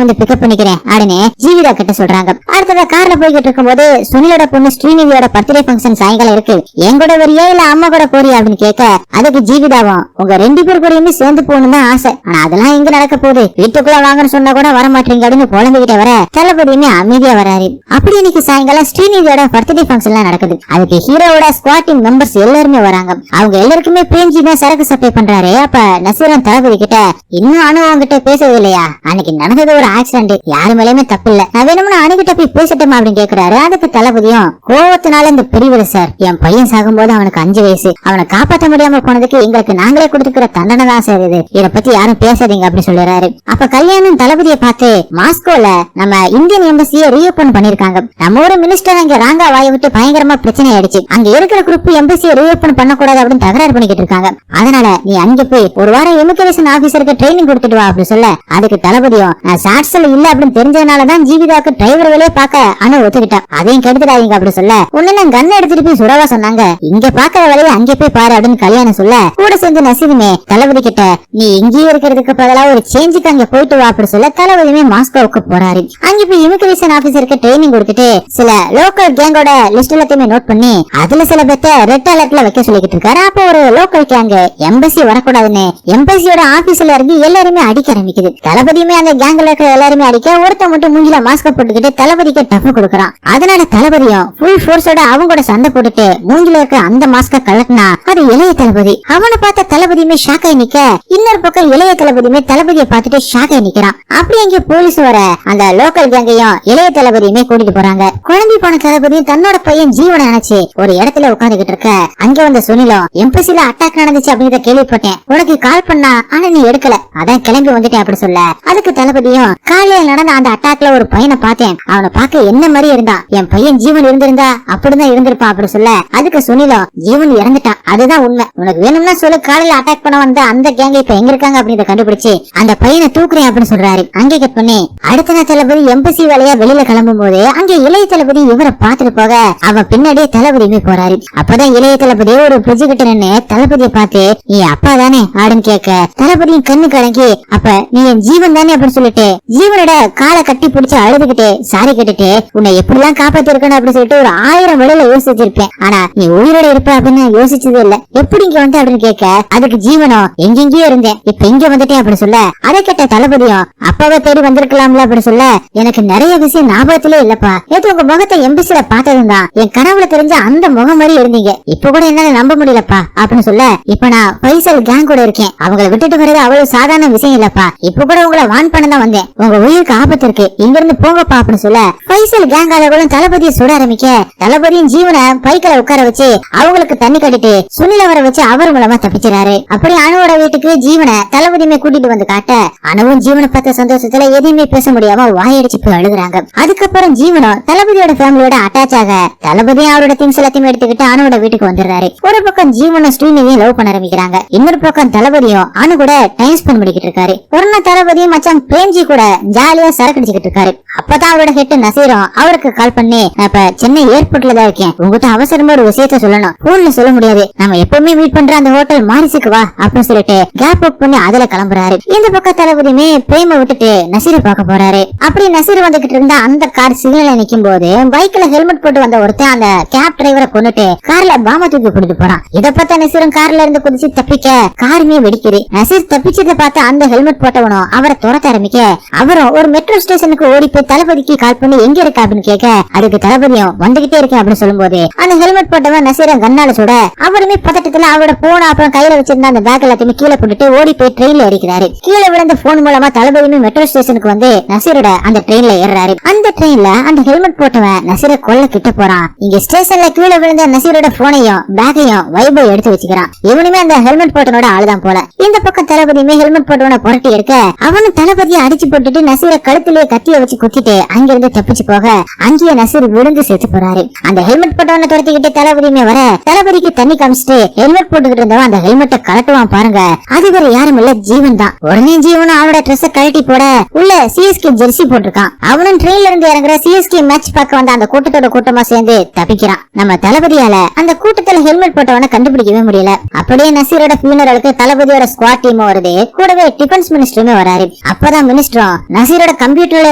வந்து பிக்கப் பண்ணிக்கிறேன் அப்படின்னு ஜீவிதா கிட்ட சொல்றாங்க. அடுத்தத கார்ல போய்கிட்டு இருக்கும் போது சுனிலோட பொண்ணு ஸ்ரீநிதியோட பர்த்டே ஃபங்க்ஷன் சாயங்காலம் இருக்கு, என் கூட வரியா இல்ல அம்மா கூட போறியா அப்படின்னு கேட்க, அதுக்கு ஜீவிதாவும் உங்க 2 பேர் கூடயுமே சேர்ந்து போகணும் தான் ஆசை, ஆனா அதெல்லாம் எங்க நடக்க போகுது, வீட்டுக்குள்ள வாங்கன்னு சொன்னா கூட வர மாட்டீங்க அப்படின்னு புலம்பிக்கிட்ட வர தளபதியுமே அமைதியா வராரு. அப்படி இன்னைக்கு சாயங்காலம் ஸ்ரீநிதியோட பர்த்டே ஃபங்க்ஷன் நடக்குது. அதுக்கு ஹீரோவோட ஸ்குவாட் டீம் மெம்பர்ஸ் எல்லாருமே வராங்க. அவங்க எல்லாருக்குமே பிரேம்ஜி தான் சரக்கு சப்ளை பண்றாரு. அப்ப நசீரன் தளபதி கிட்ட இன்னும் அனுபவம் கிட்ட பேசவே இல்லையா, அன்னைக்கு நடந்தது ஒரு ஆக்சிடென்ட், யாரு மேலயுமே தப்பு இல்ல, நான் வேணும்னு அணுகிட்ட போய் பேசட்டுமா அப்படின்னு கேக்குறாரு. அதுக்கு தளபதியும் கோவத்தினால இந்த பெரியவர் சார், என் பையன் சாகும்போது அவனுக்கு 5 வயசு, அவனை காப்பாற்ற முடியாம போனதுக்கு எங்களுக்கு நாங்களே கொடுத்துக்கிற தண்டனை தான் சார் இது, இதை பத்தி யாரும் பேசாதீங்க அப்படி சொல்றாரு. அப்ப கல்யாணம் தளபதியை பார்த்து மாஸ்கோல நம்ம இந்தியன் எம்பசியை ரீஓபன் பண்ணிருக்காங்க, நம்ம ஒரு மினிஸ்டர் அங்க ராங்கா வாயை விட்டு பயங்கரமா பிரச்சனை ஆயிடுச்சு, அங்க இருக்கிற குரூப் எம்பசியை ரீஓபன் பண்ணக்கூடாது அப்படின்னு தகராறு பண்ணிக்கிட்டு இருக்காங்க, அதனால நீ அங்க போய் ஒரு வாரம் இமிகிரேஷன் ஆபீசருக்கு ட்ரைனிங் கொடுத்துட்டு வா அப்படி சொல்ல, அதுக்கு தளபதியும் நான் சாட்ஸ்ல இல்ல அப்படின்னு தெரிஞ்சதுனாலதான் ஜீவிதாக்கு டிரைவர் வேலையை பார்க்க அனு ஒத்துக்கிட்டா, அதையும் கெடுத்துடாதீங்க அப்படி சொல்ல, உடனே கண்ணை எடுத்துட்டு போய் சுடவா சொன்னாங்க, இங்க பாக்குற வேலையை அங்கே போய் பாரு அப்படின்னு கல்யாணம் சொல்ல, கூட சேர்ந்து நசீருமே தளபதி கிட்ட நீ இங்கேயே இருக்கிறதுக்கு பதிலா ஒரு சேஞ்சுக்கு அங்க போயிட்டு வா அப்படி சொல்ல, தளபதியுமே மாஸ்கோவுக்கு போறாரு. அங்க போய் இமிகிரேஷன் ஆபீசருக்கு ட்ரைனிங் கொடுத்துட்டு சில லோக்கல் கேங்கோட லிஸ்ட் எல்லாத்தையுமே நோட் பண்ணி அதுல சில பேர்த்த ரெட் அலர்ட்ல வைக்க சொல்லிக்கிட்டு இருக்காரு. அப்போ ஒரு லோக்கல் கேங் எம்பசி வரக்கூடாதுன்னு எம்பசியோட ஆபீஸ்ல இருந்து எல்லாருமே அடிக்க ஆரம்பிக்குது. தளபதியுமே அந்த கேங்ல இருக்கிற எல்லாருமே அடிக்க, ஒருத்த மட்டும் மூஞ்சில மாஸ்க் போட்டுக்கிட்டு தளபதிக்கு டஃப் கொடுக்கறான். அதனால தளபதியும் ஃபுல் ஃபோர்ஸோட அவங்களோட சண்டை போட்டுட்டு மூஞ்சில இருக்க அந்த மாஸ்க கலட்டினா அது இளைய தளபதி. அவனை பார்த்த தளபதியுமே ஷாக் ஆகி நிக்க, இன்னொரு பக்கம் இளைய தளபதியுமே தளபதியை பார்த்துட்டு ஷாக் ஆகி நிக்கிறான். அப்படி அங்கே போலீஸ் வர அந்த லோக்கல் கேங்கையும் இளைய தளபதியுமே கூட்டிட்டு போறாங்க. குழம்பி போன தளபதியும் தன்னோட பையன் ஜீவனை நினைச்சு ஒரு இடத்துல உட்காந்துக்கிட்டு இருக்க, அங்க வந்த சுனிலும் எம்பசில அட்டாக் நடந்துச்சு அப்படிங்கறத கேள்விப்பட்டேன், உனக்கு கால் பண்ணா ஆனா நீ எடுக்கல, அதான் கிளம்பி வந்துட்டேன் அப்படி சொல்ல, அதுக்கு தளபதியும் காலையில நடந்த அந்த அட்டாக்ல ஒரு பையனை பார்த்தேன், அவனை பார்க்க என்ன மாதிரி இருந்தா, என் பையன் ஜீவன் இருந்திருந்தா அப்படிதான் இருந்திருப்பான் அப்படி சொல்ல, அதுக்கு சுனிலும் ஜீவன் இறந்துட்டான், அதுதான் உண்மை, உனக்கு வேணும்னா சொல்லு, காலையில அட்டாக் பண்ண வந்த அந்த கேங்க இப்ப எங்க இருக்காங்க அப்படின்றத கண்டுபிடிச்சு அந்த பையனை தூக்குறேன் அப்படின்னு சொல்றாரு. அங்கே கட் பண்ணி அடுத்த நாள் தளபதி எம்பசி வேலையா வெளியில கிளம்பும் போது அங்க இளைய தளபதி இவரை பார்த்துட்டு போக அவன் பின்னாடியே தளபதியுமே போறாரு. அப்பதான் இளைய தளபதி ஒரு பிரிட்ஜு கிட்ட நின்னு தளபதியை பார்த்து நீ அப்பா தானே அப்படின்னு கேட்க, தளபதியும் கண்ணு கலங்கி அப்ப நீ என் ஜீவன் தானே அப்படின்னு சொல்லிட்டு ஜீவனோட காலை கட்டி பிடிச்சு அழுதுகிட்டு சாரி கேட்டுட்டு உன்னை எப்படிலாம் காப்பாத்தி இருக்கணும் அப்படின்னு சொல்லிட்டு ஒரு 1000 வேளையில யோசிச்சிருப்பேன், ஆனா நீ உயிரோட இருப்ப அப்படின்னு யோசிச்சதே இல்ல, எப்படி இங்க வந்து அப்படின்னு கேட்க, அதுக்கு ஜீவனும் எங்கெங்கயோ இருந்தேன் இப்ப இங்க வந்துட்டேன் அப்படின்னு சொல்ல, அதை கேட்ட தளபதியும் அப்பாவை தேடி வந்திருக்கலாம்ல அப்படின்னு சொல்ல, எனக்கு நிறைய விஷயம் ஞாபகத்திலே இல்லப்பா, நேற்று உங்க முகத்தை எம்பிசில பார்த்ததும் தான் என் கனவுல தெரிஞ்ச அந்த முகம் மாதிரி இருந்தீங்க, இப்ப கூட என்னால நம்ப முடியலப்பா அப்படின்னு சொல்ல, இப்ப நான் பைசல் கேங் கூட இருக்கேன், அவங்களை விட்டுட்டு வரது அவ்வளவு சாதாரண விஷயம் இல்லப்பா, இப்ப கூட உங்களை வான் பண்ண தான் வந்தேன், உங்க உயிருக்கு ஆபத்து இருக்கு, இங்க இருந்து போங்கப்பா அப்படின்னு சொல்ல, பைசல் கேங் ஆளுகளும் தளபதியை சுட ஆரம்பிக்க, தளபதியின் ஜீவனை பைக்கில உட்கார வச்சு அவங்களுக்கு தண்ணி கட்டிட்டு சுனில வர வச்சு அவர் மூலமா தப்பிச்சிடாரு. அப்படி அணுவோட வீட்டுக்கு ஜீவனை தளபதியுமே கூட்டிட்டு வந்து காட்ட, அணுவும் ஜீவனை பார்த்த சந்தோஷத்துல எதையுமே பேச முடியாம வாயடிச்சு போய் அழுகுறாங்க. அதுக்கப்புறம் ஜீவனும் தளபதியோட ஃபேமிலியோட அட்டாச் ஆக தளபதியும் அவரோட திங்ஸ் எல்லாத்தையும் எடுத்துக்கிட்டு அணுவோட வீட்டுக்கு வந்துடுறாரு. ஒரு பக்கம் ஜீவனும் ஸ்ரீநிதியும் லவ் பண்ண ஆரம்பிக்கிறாங்க, இன்னொரு பக்கம் தளபதியும் அணு கூட டைம் ஸ்பெண்ட் பண்ணிக்கிட்டு இருக்காரு. ஒரு நாள் தளபதியும் மச்சான் பிரேம்ஜி கூட ஜாலியா சரக்கு அடிச்சுக்கிட்டு இருக்காரு. அப்பதான் அவரோட ஹெட் நசீரும் அவருக்கு கால் பண்ணி, நான் இப்ப சென்னை ஏர்போர்ட்ல தான் இருக்கேன், உங்ககிட்ட அவசரமா ஒரு விஷயத்த சொல்லணும், போன்ல சொல்ல முடியாது, நம்ம எப்பவுமே மீட் பண்ற அந்த ஹோட்டல் மாரிசுக்கு வா அப்படின்னு சொல்லிட்டு கேப் புக் பண்ணி அதுல கிளம்புறாரு. இந்த பக்கம் தளபதியுமே பிரேம விட்டுட்டு நசீரை பார்க்க போறாரு. அப்படி நசீர் வந்துகிட்டு இருந்த அந்த கார் சிக்னல்ல நிக்கும் போது பைக்ல ஹெல்மெட் போட்டு வந்த ஒருத்தன் அந்த கேப் டிரைவரை கொண்டுட்டு கார்ல பாம தூக்கி கொடுத்து போறான். இத பார்த்த நசீரும் கார்ல இருந்து குதிச்சு தப்பிக்க காருமே வெடிக்குது. நசீர் தப்பிச்சதை பார்த்து அந்த ஹெல்மெட் போட்டவனும் அவரை துரத்த ஆரம்பிக்க, அவரும் ஒரு மெட்ரோ ஸ்டேஷனுக்கு ஓடி போய் தளபதிக்கு கால் பண்ணி எங்க இருக்க அப்படின்னு கேட்க, அதுக்கு தளபதியும் வந்துகிட்டே இருக்கேன் அப்படின்னு சொல்லும் போது அந்த ஹெல்மெட் போட்டவன் நசீரை கண்ணால சுட, அவருமே பதட்டத்துல அவரோட போன அப்புறம் கையில வச்சிருந்த அந்த பேக் எல்லாத்தையுமே கீழே போட்டுட்டு ஓடி போய் ட்ரெயின்ல ஏறிக்கிறாரு. கீழே விழுந்த போன் மூலமா தளபதியுமே மெட்ரோ ஸ்டேஷனுக்கு வந்து நசீரோட அந்த ட்ரெயின்ல ஏறாரு. அந்த ட்ரெயின்ல அந்த ஹெல்மெட் போட்டவன் நசீரை கொல்ல கிட்ட போறான். இங்க ஸ்டேஷன்ல கீழே விழுந்த நசீரோட போனையும் பேக்கையும் வைபோ எடுத்து வச்சுக்கிறான். இவனுமே அந்த ஹெல்மெட் போட்டனோட ஆளுதான் போல. இந்த பக்கம் தளபதியுமே ஹெல்மெட் போட்டவனை புரட்டி எடுக்க, அவனும் தளபதியை அடிச்சு போட்டுட்டு நசீரை கழுத்திலேயே கத்திய வச்சு குத்திட்டு அங்கிருந்து தப்பிச்சு போக அங்கேயே நசீர் விழுந்து செத்து போறாரு. அந்த ஹெல்மெட் போட்டவனை துரத்திக்கிட்டு தளபதியுமே வர, தளபதிக்கு தண்ணி காமிச்சிட்டு ஹெல்மெட் போட்டுக்கிட்டு இருந்தவன் அந்த ஹெல்மெட்டை கலட்டுவான் பாருங்க, அது வேற யாரும் இல்ல ஜீவன் தான். உடனே ஜீவனும் அவனோட ட்ரெஸ் கழட்டி போட உள்ள சிஎஸ்கே ஜெர்சி போட்டிருக்கான். அவனும் ட்ரெயின்ல இருந்து இறங்குற சிஎஸ்கே மேட்ச் பார்க்க வந்த அந்த கூட்டத்தோட கூட்டமா சேர்ந்து தப்பிக்கிறான். நம்ம தளபதியால அந்த கூட்டத்துல ஹெல்மெட் போட்டவன கண்டுபிடிக்கவே முடியல. அப்படியே நசீரோட ஃபியூனரலுக்கு தளபதியோட ஸ்குவாட் டீம் வருது, கூடவே டிஃபென்ஸ் மினிஸ்டருமே வராரு. அப்பதான் மினிஸ்டரும் நசீரோட கம்ப்யூட்டர்ல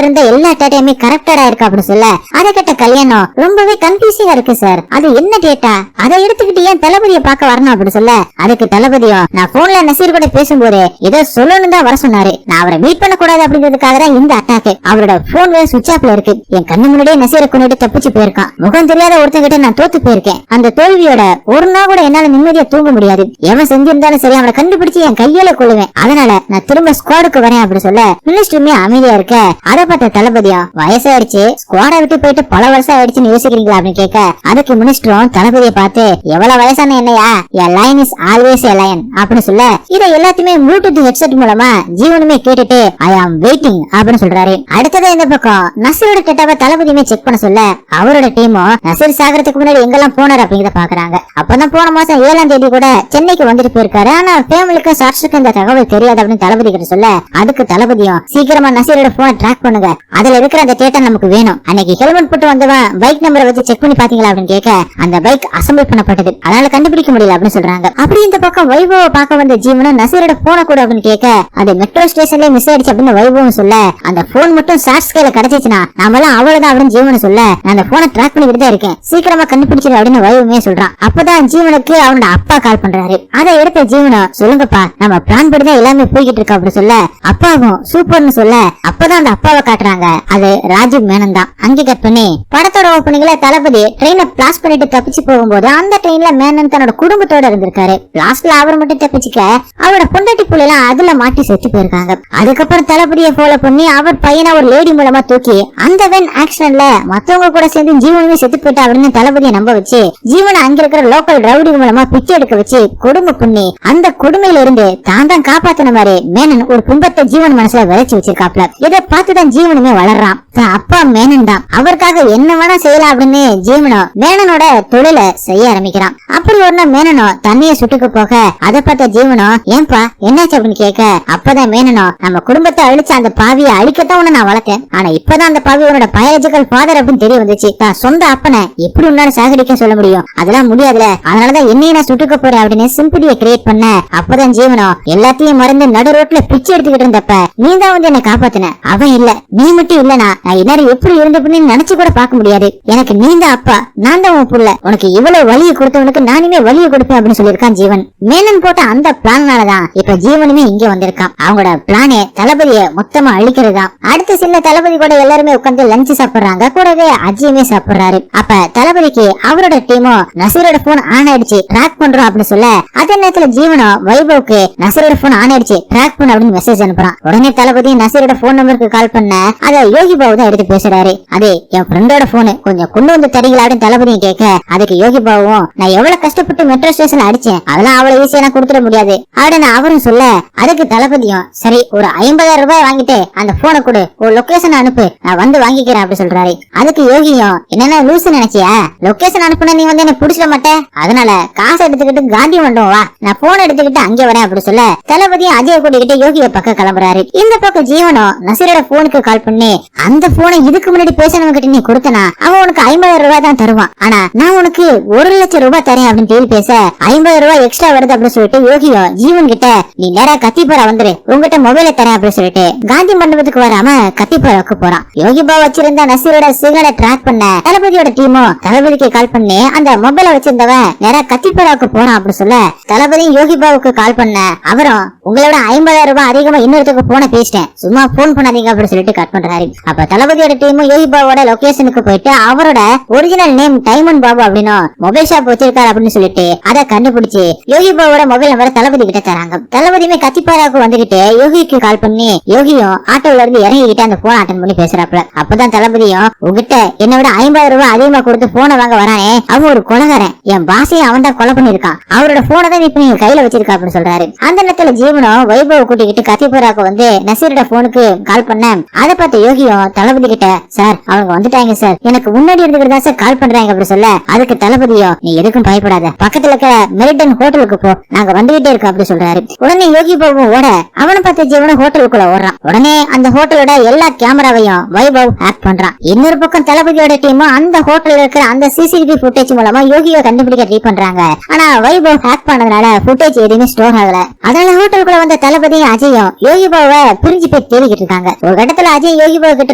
இருந்த எல்லா டேட்டாயுமே கரெக்டடா இருக்கு அப்படின்னு சொல்ல, அதை கேட்ட கல்யாணம் ரொம்பவே கன்ஃபியூசிங்கா இருக்கு சார், அது என்ன டேட்டா, அதை எடுத்துக்கிட்டு ஏன் தளபதியை பார்க்க வரணும் அப்படின்னு சொல்ல, அதுக்கு தளபதியும் நான் போன்ல நசீர் கூட பேசும்போது ஏதோ சொல்லணும் தான் வர சொன்னாரு, நான் அவரை மீட் பண்ண கூடாது அப்படிங்கிறதுக்காக தான் இந்த அட்டாக். அவரோட போன் வேற சுவிட்ச் ஆஃப்ல இருக்கு. என் கண்ணு முன்னாடியே நசீரை கொண்டுட்டு தப்பிச்சு போயிருக்கான். முகம் தெரியாத ஒருத்தங்கிட்ட நான் தோத்து போயிருக்கேன். அந்த தோல்வியோட ஒரு நாள் கூட என்னால நிம்மதியா தூங்க முடியாது. எவன் செஞ்சிருந்தாலும் சரி அவனை கண்டுபிடிச்சு என் கையில கொள்ளுவேன். அதனால நான் திரும்ப ஸ்குவாடுக்கு வரேன் அப்படி சொல்ல, மினிஸ்டருமே அமைதியா இருக்க, அதை பார்த்த தளபதியா வயசாயிடுச்சு, ஸ்குவாடை விட்டு போயிட்டு பல வருஷம் ஆயிடுச்சுன்னு யோசிக்கிறீங்களா அப்படின்னு கேட்க, அதுக்கு மினிஸ்டரும் தளபதியை பார்த்து எவ்வளவு வயசான என்னையா, எ line is always a line அப்படின்னு சொல்ல, இதை எல்லாத்தையுமே ப்ளூடூத் ஹெட்செட் மூலமா ஜீவனுமே கேட்டுட்டு ஐ ஆம் வெயிட்டிங் அப்படின்னு சொல்றாரு. அடுத்தது இந்த பக்கம் நசீரோட டேட்டாவை தளபதியுமே செக் பண்ண சொல்ல, அவரோட டீமும் நசீர் சாகரத்துக்கு முன்னாடி எங்கெல்லாம் போனார் அப்படிங்கறத பாக்குறாங்க. அப்பதான் போன மாசம் 7ஆம் தேதி கூட சென்னைக்கு வந்துட்டு போயிருக்காரு. ஆனா ஃபேமிலிக்கு சாட்சிக்கு இந்த தகவல் தெரியாது அப்படின்னு தளபதி கிட்ட சொல்ல, அதுக்கு தளபதியும் சீக்கிரமா நசீரோட போனை ட்ராக் பண்ணுங்க, அதுல இருக்கிற அந்த டேட்டா நமக்கு வேணும். அன்னைக்கு ஹெல்மெட் போட்டு வந்தவன் பைக் நம்பரை வச்சு செக் பண்ணி பாத்தீங்களா அப்படின்னு கேட்க, அந்த பைக் அசம்பிள் பண்ணப்பட்டது, அதனால கண்டுபிடிக்க முடியல அப்படின்னு சொல்றாங்க. அப்படி இந்த பக்கம் வைபவ பார்க்க வந்த ஜீவனும் நசீரோட போனை கூட அப்படின்னு கேட்க, அது மெட்ரோ ஸ்டேஷன்ல மிஸ் ஆயிடுச்சு அப்படின்னு வைபவம் சொல்ல, அந்த போன் மட்டும் ஷார்ட்ஸ் கையில கிடைச்சிச்சுனா நாமெல்லாம் அவ்வளவுதான் அப்படின்னு ஜீவன் சொல்ல, நான் அந்த போனை ட்ராக் பண்ணிட்டு தான் இருக்கேன், சீக்கிரமா கண்டுபிடிச்சிரு அப்படின்னு வைபவமே சொல்றான். அப்பதான் ஜீவனுக்கு அவனோட அப்பா கால் பண்றாரு. அதை எடுத்த ஜீவனும் சொல்லுங்கப்பா நம்ம பிளான் படிதான் எல்லாமே போய்கிட்டு இருக்கு அப்படின்னு சொல்ல, அப்பாவும் சூப்பர்னு சொல்ல, அப்பதான் அந்த அப்பாவை காட்டுறாங்க. அது ராஜீவ் மேனன் தான். அங்கே கட் பண்ணி படத்தோட ஓப்பனிங்ல தளபதி ட்ரெயினை பிளாஸ் பண்ணிட்டு தப்பிச்சு போகும்போது அந்த ட்ரெயின்ல மேனன் தன்னோட குடும்பத்தோட இருந்திருக்காரு. லாஸ்ட்ல அவர் மட்டும் தப்பிச்சுக்க அவரோட பொண்டாட்டி புள்ள எல்லாம் அதுல மாட்டி செத்து போயிருக்காங்க. அதுக்கப்புறம் தளபதியை ஃபாலோ பண்ணி அவர் பையனை ஒரு லேடி மூலமா தூக்கி அந்த வென் ஆக்சிடென்ட்ல மத்தவங்க கூட சேர்ந்து ஜீவனுமே செத்து போயிட்டா அப்படின்னு தளபதியை நம்ப வச்சு ஜீவனை அங்க இருக்கிற லோக்கல் ரவுடி மூலமா பிச்சை எடுக்க வச்சு கொடுமை பண்ணி அந்த கொடுமையில இருந்து தான் தான் காப்பாத்தின மாதிரி மேனன் ஒரு கும்பத்தை ஜீவன் மனசுல விளைச்சு வச்சிருக்காப்ல. இதை பார்த்துதான் ஜீவனுமே வளர்றான். அப்பா மேனன் தான், அவருக்காக என்ன வேணா செய்யலாம் அப்படின்னு ஜீவனோ மேனனோட தொழில செய்ய ஆரம்பிக்கிறான். அப்படி ஒரு நாள் மேனனோ தண்ணிய சுட்டுக்கு போக அதை பார்த்த ஜீவனோ ஏன்பா என்னாச்சு அப்படின்னு கேட்க, அப்பதான் மேனனோ நம்ம குடும்பத்தை அழிச்சு அந்த பாவியை அழிக்கத்தான் உன்ன நான் வளர்த்தேன், ஆனா இப்பதான் அந்த பாவி உன்னோட பயாலஜிக்கல் ஃபாதர் அப்படின்னு தெரிய வந்துச்சு, தான் சொந்த அப்பனை எப்படி உன்னால சாகடிக்க சொல்ல முடியும், அதெல்லாம் முடியாதுல, அதனாலதான் என்னைய நான் சுட்டுக்க போறேன் அப்படின்னு சிம்பிளியை கிரியேட் பண்ண. அப்பதான் ஜீவனோ எல்லாத்தையும் மறந்து நடு ரோட்ல பிச்சை எடுத்துக்கிட்டு இருந்தப்ப நீ தான் வந்து என்ன காப்பாத்தின, அவன் இல்ல நீ மட்டும் இல்லனா நான் எல்லாரும் எப்படி இருந்தப்பன்னு நினைச்சு கூட பார்க்க முடியாது, எனக்கு நீ தான் அப்பா, நான் தான் உன் புள்ள, உனக்கு இவ்வளவு வலியை கொடுத்தவனுக்கு நானுமே வலியை கொடுப்பேன் அப்படின்னு சொல்லியிருக்கான் ஜீவன். மேனன் போட்ட அந்த பிளான்னாலதான் இப்ப ஜீவனுமே இங்க வந்திருக்கான். அவங்களோட பிளானே தளபதியை மொத்தமா அழிக்கிறதுதான். அடுத்த சில தளபதி கூட எல்லாருமே உட்கார்ந்து லஞ்ச் சாப்பிடுறாங்க, கூடவே அஜியுமே சாப்பிடுறாரு. அப்ப தளபதிக்கு அவரோட டீமும் நசீரோட போன் ஆன் ஆயிடுச்சு ட்ராக் பண்றோம் அப்படின்னு சொல்ல, அதே நேரத்துல ஜீவனோ வைபவுக்கு நசீரோட போன் ஆன் ஆயிடுச்சு ட்ராக் பண்ண அப்படின்னு மெசேஜ் அனுப்புறான். உடனே தளபதி நசீரோட போன் நம்பருக்கு கால் பண்ண அதை யோகி பாபு தான் எடுத்து பேசுறாரு. அதே என் ஃப்ரெண்டோட போனு கொஞ்சம் கொண்டு வந்து தரீங்களா அப்படின்னு தளபதியும் கேட்க, அதுக்கு யோகி பாபுவும் நான் எவ்வளவு கஷ்டப்பட்டு மெட்ரோ ஸ்டேஷன்ல அடிச்சேன், அதெல்லாம் அவ்வளவு ஈஸியா கொடுத்துட முடியாது அப்படின்னு அவரும் சொல்ல, அதுக்கு தளபதியும் சரி ஒரு 50,000 ரூபாய் வாங்கிட்டு அந்த போனை கொடு, ஒரு லொகேஷன் அனுப்பு, நான் வந்து வாங்கிக்கிறேன் அப்படி சொல்றாரு. அதுக்கு யோகியும் என்னன்னா லூசு நினைச்சியா, லொகேஷன் அனுப்புனா நீ வந்து என்ன புடிச்சிட மாட்டேன், அதனால காசு எடுத்துக்கிட்டு காந்தி மண்டபம் வா, நான் போன் எடுத்துக்கிட்டு அங்கே வரேன் அப்படி சொல்ல, தளபதியும் அஜய் கூட்டிக்கிட்டு யோகிய பக்கம் கிளம்புறாரு. இந்த பக்கம் ஜீவனோ நசீரோட போனுக்கு கால் பண்ணி அந்த போனை இதுக்கு முன்னாடி பேசினவங்க கிட்ட நீ கொடுத்தனா அவன் உனக்கு 50,000 ரூபாய் தான் தருவான், ஆனா நான் உனக்கு 1,00,000 ரூபாய் தரேன் அப்படின்னு டீல் பேச 50,000 ரூபாய் எக்ஸ்ட்ரா வருது அப்படின்னு சொல்லிட்டு யோகியோ ஜீவன் கிட்ட நீ நேரா கத்திப்பாரா வந்துரு, உங்ககிட்ட மொபைல தரேன் அப்படின்னு சொல்லிட்டு காந்தி மண்டபத்துக்கு வராம கத்திப்பாராக்கு போறான். யோகி பாபு வச்சிருந்த நசீரோட சிக்னலை ட்ராக் பண்ண தளபதியோட டீமும் தளபதிக்கு கால் பண்ணி அந்த மொபைல வச்சிருந்தவன் நேரா கத்திப்பாராக்கு போறான் அப்படின்னு சொல்ல, தளபதியும் யோகி பாபுக்கு கால் பண்ண அவரும் உங்களோட 50,000 ரூபாய் அதிகமா இன்னொருத்துக்கு போன பேசிட்டேன், சும்மா போன் பண்ணாதீங்க அப்படின்னு சொல்லிட்டு கட் பண்றாரு. அப்ப தளபதியோட டீமும் யோகி பாபுவோட லொகேஷனுக்கு போயிட்டு அவரோட ஒரிஜினல் நேம் டைமண்ட் பாபு அப்படின்னு மொபைல் ஷாப் வச்சிருக்காரு அப்படின்னு சொல்லிட்டு அதை கண்டுபிடிச்சு யோகி பாபுவோட மொபைல் நம்பர் தளபதி கிட்ட தராங்க. தளபதியுமே கத்திப்பாராவுக்கு வந்துகிட்டு யோகிக்கு கால் பண்ணி யோகியும் ஆட்டோல இருந்து இறங்கிக்கிட்டு அந்த போன் அட்டன் பண்ணி பேசுறாப்ல. அப்பதான் தளபதியும் உங்ககிட்ட என்னை விட 50,000 ரூபாய் அதிகமா கொடுத்து போனை வாங்க வரானே அவன் ஒரு கொலைகாரன், என் பாசையும் அவன் தான் கொலை பண்ணிருக்கான், அவரோட போனை தான் இப்ப நீங்க கையில வச்சிருக்கா அப்படின்னு சொல்றாரு. அந்த நேரத்துல ஜீவனும் வைபவ கூட்டிக்கிட்டு கத்திப்பாராவுக்கு வந்து நசீரோட போனுக்கு கால் பண்ண, அதை பார்த்த யோகியும் தளபதி கிட்ட சார் அவங்க வந்துட்டாங்க சார், எனக்கு முன்னாடி இருந்துகிட்டு தான் சார் கால் பண்றாங்க அப்படி சொல்ல, அதுக்கு தளபதியும் நீ எதுக்கும் பயப்படாத, பக்கத்துல இருக்கிற மெரிடன் ஹோட்டலுக்கு போ, நாங்க வந்துகிட்டே இருக்கோம் அப்படி சொல்றாரு. உடனே யோகி பாபு ஓட அவனை பார்த்த ஜீவனும் ஹோட்டலுக்குள்ள ஓடுறான். உடனே அந்த ஹோட்டலோட எல்லா கேமராவையும் வைபவ் ஹேக் பண்றான். இன்னொரு பக்கம் தளபதியோட டீமும் அந்த ஹோட்டல்ல இருக்கிற அந்த சிசிடிவி சிசிடிவி ஃபுட்டேஜ் மூலமா யோகியை கண்டுபிடிக்க ட்ரை பண்றாங்க. ஆனா வைபவ் ஹேக் பண்ணதுனால ஃபுட்டேஜ் எதுவுமே ஸ்டோர் ஆகல. அதனால ஹோட்டலுக்குள்ள வந்த தளபதியும் அஜயும் யோகி பாவை பிரிஞ்சு போய் தேடிக்கிட்டு இருக்காங்க. ஒரு கட்டத்துல அஜய் யோகி பாவை கிட்ட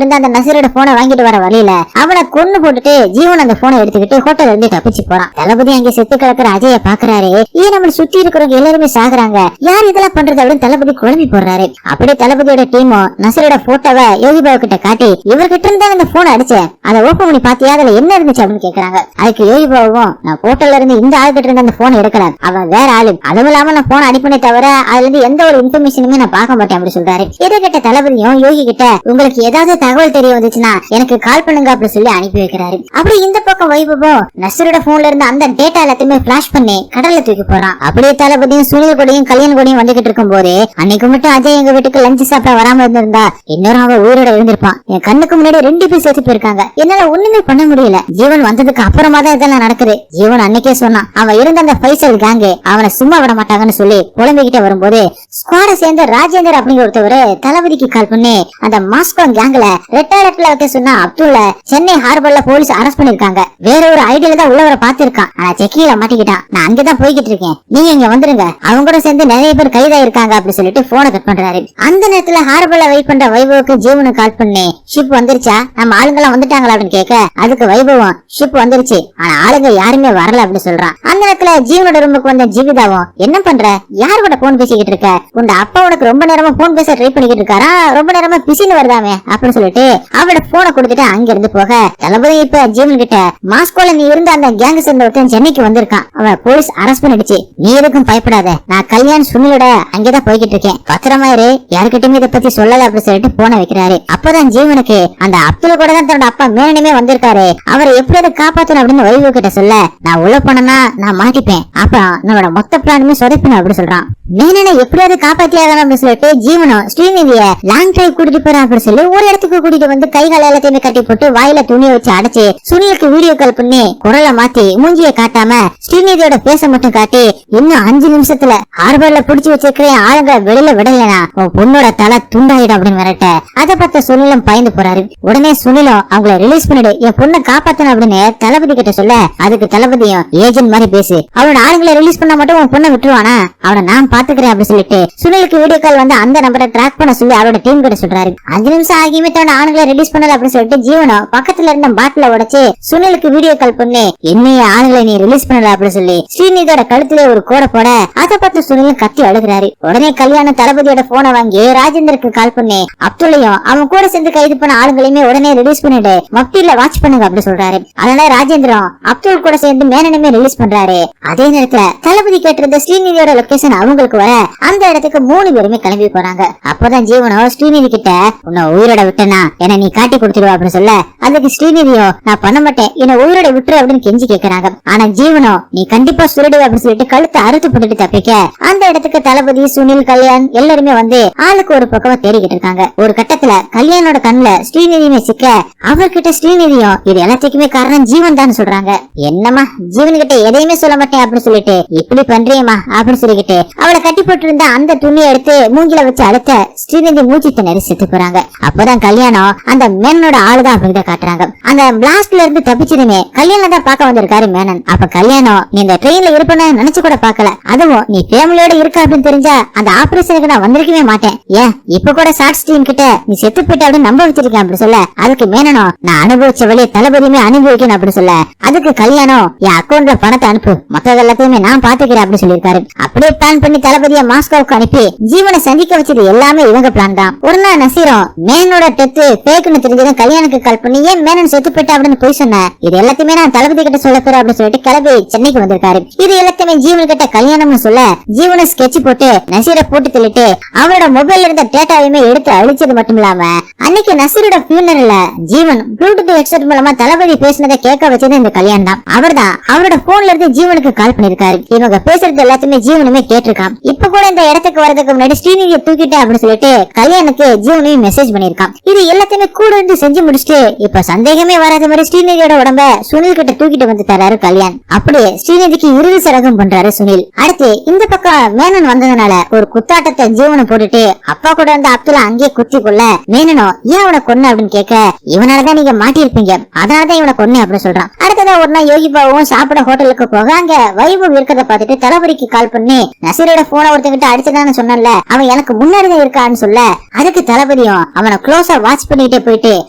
இருந்து அந்த நசீரோட போனை வாங்கிட்டு வர வழியில அவனை கொன்னு போட்டுட்டு ஜீவன் அந்த போனை எடுத்துக்கிட்டு ஹோட்டல்ல இருந்து தப்பிச்சு போறான். தளபதி அங்க செத்து கிடக்குற அஜய பாக்குறாரு. ஏன் நம்ம சுத்தி இருக்கிறவங்க எல்லாருமே சாகுறாங்க, யார் இதெல்லாம் பண்றது அப்படின்னு தளபதி குழம்பி போடுறாரு. அப்படியே தளபதியோட டீமும் நசீரோட போட்டோவை யோகி பாவை கிட்ட காட்டி இவர்கிட்ட இருந்தா அந்த போனை அடிச்சேன், அதை ஓபன் பண்ணி பாத்தியா அதுல என்ன இருந்துச்சு அப்படின்னு கேக்குறாங்க. அதுக்கு யோகி பாவும் நான் ஹோட்டல்ல இருந்து இந்த ஆள் கிட்ட இருந்த அந்த போனை எடுக்கல, அவன் வேற ஆளு, அதுவும் இல்லாம நான் போனை அடிப்பனே தவிர அதுல இருந்து எந்த ஒரு இன்ஃபர்மேஷனுமே நான் பார்க்க மாட்டேன் அப்படி சொல்றாரு. இதை கிட்ட தளபதியும் யோகி கிட்ட உங்களுக்கு ஏதாவது தகவல் தெரிய வந்துச்சுன்னா எனக்கு கால் பண்ணுங்க அப்படி சொல்லி அனுப்பி வைக்கிறாரு. அப்படி இந்த பக்கம் வைபவம் நசீரோட போன்ல இருந்து அந்த டேட்டா எல்லாத்தையுமே பிளாஷ் பண்ணி கடல்ல தூக்கி போறான். அப்படியே தளபதியும் சுனில் கூடயும் கல்யாண் கூடயும் வந்துகிட்டு இருக்கும் போது அன்னைக்கு மட்டும் அஜய் எங்க வீட்டுக்கு லஞ்ச் சாப்பிட வராம இருந்திருந்தா இன்னொரு அவன் உயிரோட இருந்திருப்பான். என் கண்ணுக்கு முன்னாடி 2 பேர் சேர்த்து போயிருக்காங்க, என்னால ஒண்ணுமே பண்ண முடியல. ஜீவன் வந்ததுக்கு அப்புறமா தான் இதெல்லாம் நடக்குது. ஜீவன் அன்னைக்கே சொன்னான் அவன் இருந்த அந்த பைசல் கேங்கு அவனை சும்மா விட மாட்டாங்கன்னு சொல்லி புலம்பிக்கிட்டே வரும்போது ஸ்குவாட சேர்ந்த ராஜேந்தர் அப்படிங்கிற ஒருத்தவரு தளபதிக்கு கால் பண்ணி அந்த மாஸ்கோ கேங்ல ரெட் அலர்ட்ல வைக்க சொன்னா அப்துல்ல சென்னை ஹார்பர்ல போலீஸ் அரெஸ்ட் பண்ணிருக்காங்க. வேற ஒரு ஐடியில தான் உள்ளவரை பாத்திருக்கான், ஆனா செக்கில மாட்டிக்கிட்டான். நான் அங்கதான் போய்கிட்டு இருக்கேன், நீங்க இங்க வந்துருங்க, அவங்க கூட சேர்ந்து நிறைய பேர் கைதாயிருக்காங்க அப்படி சொல்லிட்டு போனை கட் பண்றாரு. அந்த நேரத்துல ஹார்பர்ல வெயிட் பண்ற வைபவுக்கு ஜீவனுக்கு கால் பண்ணி ஷிப் வந்துருச்சா, நம்ம ஆளுங்க எல்லாம் வந்துட்டாங்களா அப்படின்னு கேட்க அதுக்கு வைபவம் ஷிப் வந்துருச்சு ஆனா ஆளுங்க யாருமே வரல அப்படின்னு சொல்றான். அந்த நேரத்துல ஜீவனோட ரூமுக்கு வந்த ஜீவிதாவும் என்ன பண்ற, யார் கூட போன் பேசிக்கிட்டு இருக்க, உங்க அப்பா உனக்கு ரொம்ப நேரமா போன் பேச ட்ரை பண்ணிக்கிட்டு இருக்காரா, ரொம்ப நேரமா பிசின்னு வருதாமே அப்படின்னு சொல்லிட்டு அவரோட போனை கொடுத்துட்டு அங்க இருந்து போக தளபதி இப்ப ஜீவன் கிட்ட மாஸ்கோல நீ இருந்த அந்த கேங் சேர்ந்த ஒருத்தன் சென்னைக்கு வந்திருக்கான், அவன் போலீஸ் அரெஸ்ட் பண்ணிடுச்சு, நீ எதுக்கும் பயப்படாத, நான் கல்யாண் சுனிலோட அங்கேதான் போய்கிட்டு இருக்கேன், பத்திரமா இரு, யாருக்கிட்டயுமே இதை பத்தி சொல்லல அப்படின்னு சொல்லிட்டு போன வைக்கிறாரு. அப்பதான் ஜீவனுக்கு அந்த அப்துல் கூட தான் தன்னோட அப்பா மேனனுமே வந்திருக்காரு, அவரை எப்படியாவது காப்பாத்தணும் அப்படின்னு வைபவ் கிட்ட சொல்ல நான் உள்ள போனா நான் மாட்டிப்பேன், அப்புறம் நம்மளோட மொத்த பிளானுமே சொதப்பிடும் அப்படின்னு சொல்றான். மேனனை எப்படியாவது காப்பாத்தியாகணும் அப்படின்னு சொல்லிட்டு ஜீவனும் ஸ்ரீநிதிய லாங் டிரைவ் கூட்டிட்டு போறான் அப்படின்னு சொல்லி ஒரு இடத்துக்கு கூட்டிட்டு வந்து கைகால எல்லாத்தையுமே கட்டி போட்டு வாயில துணியை வச்சு அடைச்சு சுனிலுக்கு வீடியோ கால் பண்ணி குரலை மாத்தி மூஞ்சிய காட்டாம ஸ்ரீநிதியோட பேச மட்டும் காட்டி இன்னும் 5 நிமிஷத்துல ஹார்பர்ல புடிச்சு வச்சிருக்கிற ஆளுங்க வெளியில விடலனா உன் பொண்ணோட தலை துண்டாயிடும் அப்படின்னு மிரட்ட அதை பார்த்த சுனிலும் பயந்து போறாரு. உடனே சுனிலும் அவங்கள ரிலீஸ் பண்ணிடு, என் பொண்ணை காப்பாத்தணும் அப்படின்னு தளபதி கிட்ட சொல்ல அதுக்கு தளபதியும் ஏஜென்ட் மாதிரி பேசு, அவனோட ஆளுங்களை ரிலீஸ் பண்ண மட்டும் உன் பொண்ணை விட்டுருவானா, அவனை நான் பாத்துக்கிறேன் அப்படின்னு சொல்லிட்டு சுனிலுக்கு வீடியோ கால் வந்து அந்த நம்பரை ட்ராக் பண்ண சொல்லி அவரோட டீம் கிட்ட சொல்றாரு. 5 நிமிஷம் ஆகியுமே தன்னோட ஆளுங்களை ரிலீஸ் பண்ணல அப்படின்னு சொல்லிட்டு ஜீவனும் பக்கத்துல இருந்த பாட்டில உடைச்சு சுனிலுக்கு வீடியோ கால் பண்ணி என்னைய ஆளுங்களை நீ ரிலீஸ் பண்ணல அப்படின்னு சொல்லி ஸ்ரீநிதியோட கழுத்துல ஒரு கோடை போட அதை பார்த்து சுனிலும் கத்தி அழுகிறாரு. உடனே கல்யாண தளபதியோட போனை வாங்கி ராஜேந்தருக்கு கால் பண்ணி அப்துல்லையும் அவன் கூட சேர்ந்து கைது பண்ண ஆளுங்களையுமே உடனே ரிலீஸ் பண்ணிட்டு மப்டில வாட்ச் பண்ணுங்க அப்படி சொல்றாரு. அதனால ராஜேந்திரம் அப்துல் கூட சேர்ந்து மேனனுமே ரிலீஸ் பண்றாரு. அதே நேரத்துல தளபதி கேட்டிருந்த ஸ்ரீநிதியோட லொகேஷன் அவங்களுக்கு வர அந்த இடத்துக்கு 3 பேருமே கிளம்பி போறாங்க. அப்பதான் ஜீவனோ ஸ்ரீநிதி கிட்ட உன்னை உயிரோட விட்டனா என்ன நீ காட்டி கொடுத்துடுவா அப்படின்னு சொல்ல அதுக்கு ஸ்ரீநிதியோ நான் பண்ண மாட்டேன் என்ன உயிரோட விட்டுரு அப்படின்னு கெஞ்சி கேக்குறாங்க. ஆனா ஜீவனோ நீ கண்டிப்பா சொல்லிடுவ அப்படின்னு சொல்லிட்டு கழுத்தை அறுத்து போட்டுட்டு தப்பிக்க அந்த இடத்துக்கு தளபதி சுனில் கல்யாண் எல்லாருமே வந்து ஆளுக்கு ஒரு பக்கமா தேடிக்கிட்டு இருக்காங்க. ஒரு கட்டத்துல கல்யாணோட கண்ணுல ஸ்ரீநிதியுமே சிக்க அவர்கிட்ட ஸ்ரீநிதியும் இது எல்லாத்துக்குமே காரணம் ஜீவன் தான் சொல்றாங்க. என்னமா ஜீவன் கிட்ட எதையுமே சொல்ல மாட்டேன் அப்படின்னு சொல்லிட்டு இப்படி பண்றியம்மா அப்படின்னு சொல்லிக்கிட்டு அவளை கட்டி போட்டு இருந்த அந்த துணியை எடுத்து மூஞ்சில வச்சு அழுத்த ஸ்ரீநிதி மூச்சு திணறி செத்து போறாங்க. அப்பதான் கல்யாணம் அந்த மேனனோட ஆளுதான் அப்படிதான் காட்டுறாங்க. அந்த பிளாஸ்ட்ல இருந்து தப்பிச்சதுமே கல்யாணம் தான் பாக்க வந்திருக்காரு மேனன். அப்ப கல்யாணம் நீ இந்த ட்ரெயின்ல இருப்பேன்னு நினைச்சு கூட பாக்கல, அதுவும் நீ ஃபேமிலியோட இருக்க அப்படின்னு தெரிஞ்சா அந்த ஆபரேஷனுக்கு நான் வந்திருக்கவே மாட்டேன், ஏன் இப்ப கூட ஷார்ட் ஸ்டீம் கிட்ட நீ செத்து போயிட்ட அப்படின்னு நம்ப வச்சிருக்கேன் அப்படி சொல்ல அதுக்கு மேனனும் நான் அனுபவிச்ச வழியை தளபதியுமே அனுபவிக்கணும் அப்படி சொல்ல அதுக்கு கல்யாணம் என் அக்கௌண்ட்ல பணத்தை அனுப்பு மொத்தம் எல்லாத்தையுமே நான் பாத்துக்கிறேன் அப்படின்னு சொல்லியிருக்காரு. அப்படியே பிளான் பண்ணி தளபதியை மாஸ்கோவுக்கு அனுப்பி ஜீவனை சந்திக்க வச்சது எல்லாமே இவங்க பிளான் தான். ஒரு நாள் நசீரம் மேனனோட டெத்து பேக்குன்னு தெரிஞ்சதும் கல்யாணுக்கு கால் பண்ணி ஏன் மேனன் செத்து போயிட்டா அப்படின்னு போய் சொன்ன இது எல்லாத்தையுமே நான் தளபதி கிட்ட சொல்ல போறேன் அப்படின்னு சொல்லிட்டு கிளம்பி சென்னைக்கு வந்திருக்காரு. இது எல்லாத்தையுமே ஜீவன் கிட்ட கல்யாணம்னு சொல்ல ஜீவனை ஸ்கெட்ச் போட்டு நசீரை போட்டு தள்ளிட்டு அவரோட மொபைல்ல இருந்த டேட்டாவையுமே எடுத்து அழிச்சது மட்டும் இல்லாம அன்னைக்கு நசீரோட ஃபியூனரல்ல ஜீவன் ப்ளூடூத் ஹெட்செட் மூலமா தளபதி பேசினதை கேட்க வச்சது இந்த கல்யாணம் தான். அவர்தான் அவரோட போன்ல இருந்து ஜீவனுக்கு கால் பண்ணிருக்காரு. இவங்க பேசுறது எல்லாத்தையுமே ஜீவனுமே கேட்டிருக்கான். இப்ப கூட இந்த இடத்துக்கு வரதுக்கு முன்னாடி ஸ்ரீநிதியை தூக்கிட்டேன் அப்படின்னு சொல்லிட்டு கல்யாணுக்கு ஜீவனையும் மெசேஜ் பண்ணிருக்கான். இது எல்லாத்தையுமே கூட இருந்து செஞ்சு முடிச்சுட்டு இப்ப சந்தேகமே வராத மாதிரி ஸ்ரீநிதியோட உடம்ப சுனில் கிட்ட தூக்கிட்டு வந்து தராரு கல்யாண். அப்படியே ஸ்ரீநிதிக்கு இறுதி சரகம் பண்றாரு சுனில். அடுத்து இந்த பக்கம் மேனன் வந்ததுனால ஒரு குத்தாட்டத்தை ஜீவனை போட்டுட்டு அப்பா கூட இருந்த அப்துல்லா அங்கேயே குத்தி கொள்ள மேனனோ ஏன் அவனை கொன்ன அப்படின்னு கேட்க இவனாலதான் நீங்க மாட்டிருப்பீங்க அதனாலதான் இவனை கொன்னு அப்படின்னு சொல்றான். அடுத்தது இப்படிதான் ஒரு நாள் யோகி பாபுவும் சாப்பிட ஹோட்டலுக்கு போக அங்க வைபவ் இருக்கிறத பார்த்துட்டு தளபதிக்கு கால் பண்ணி நசீரோட போனை ஒருத்தங்கிட்ட அடிச்சதான்னு சொன்னல, அவன் எனக்கு முன்னாடிதான் இருக்கான்னு சொல்ல, அதுக்கு தளபதியும் அவனை க்ளோஸா வாட்ச் பண்ணிட்டே போயிட்டு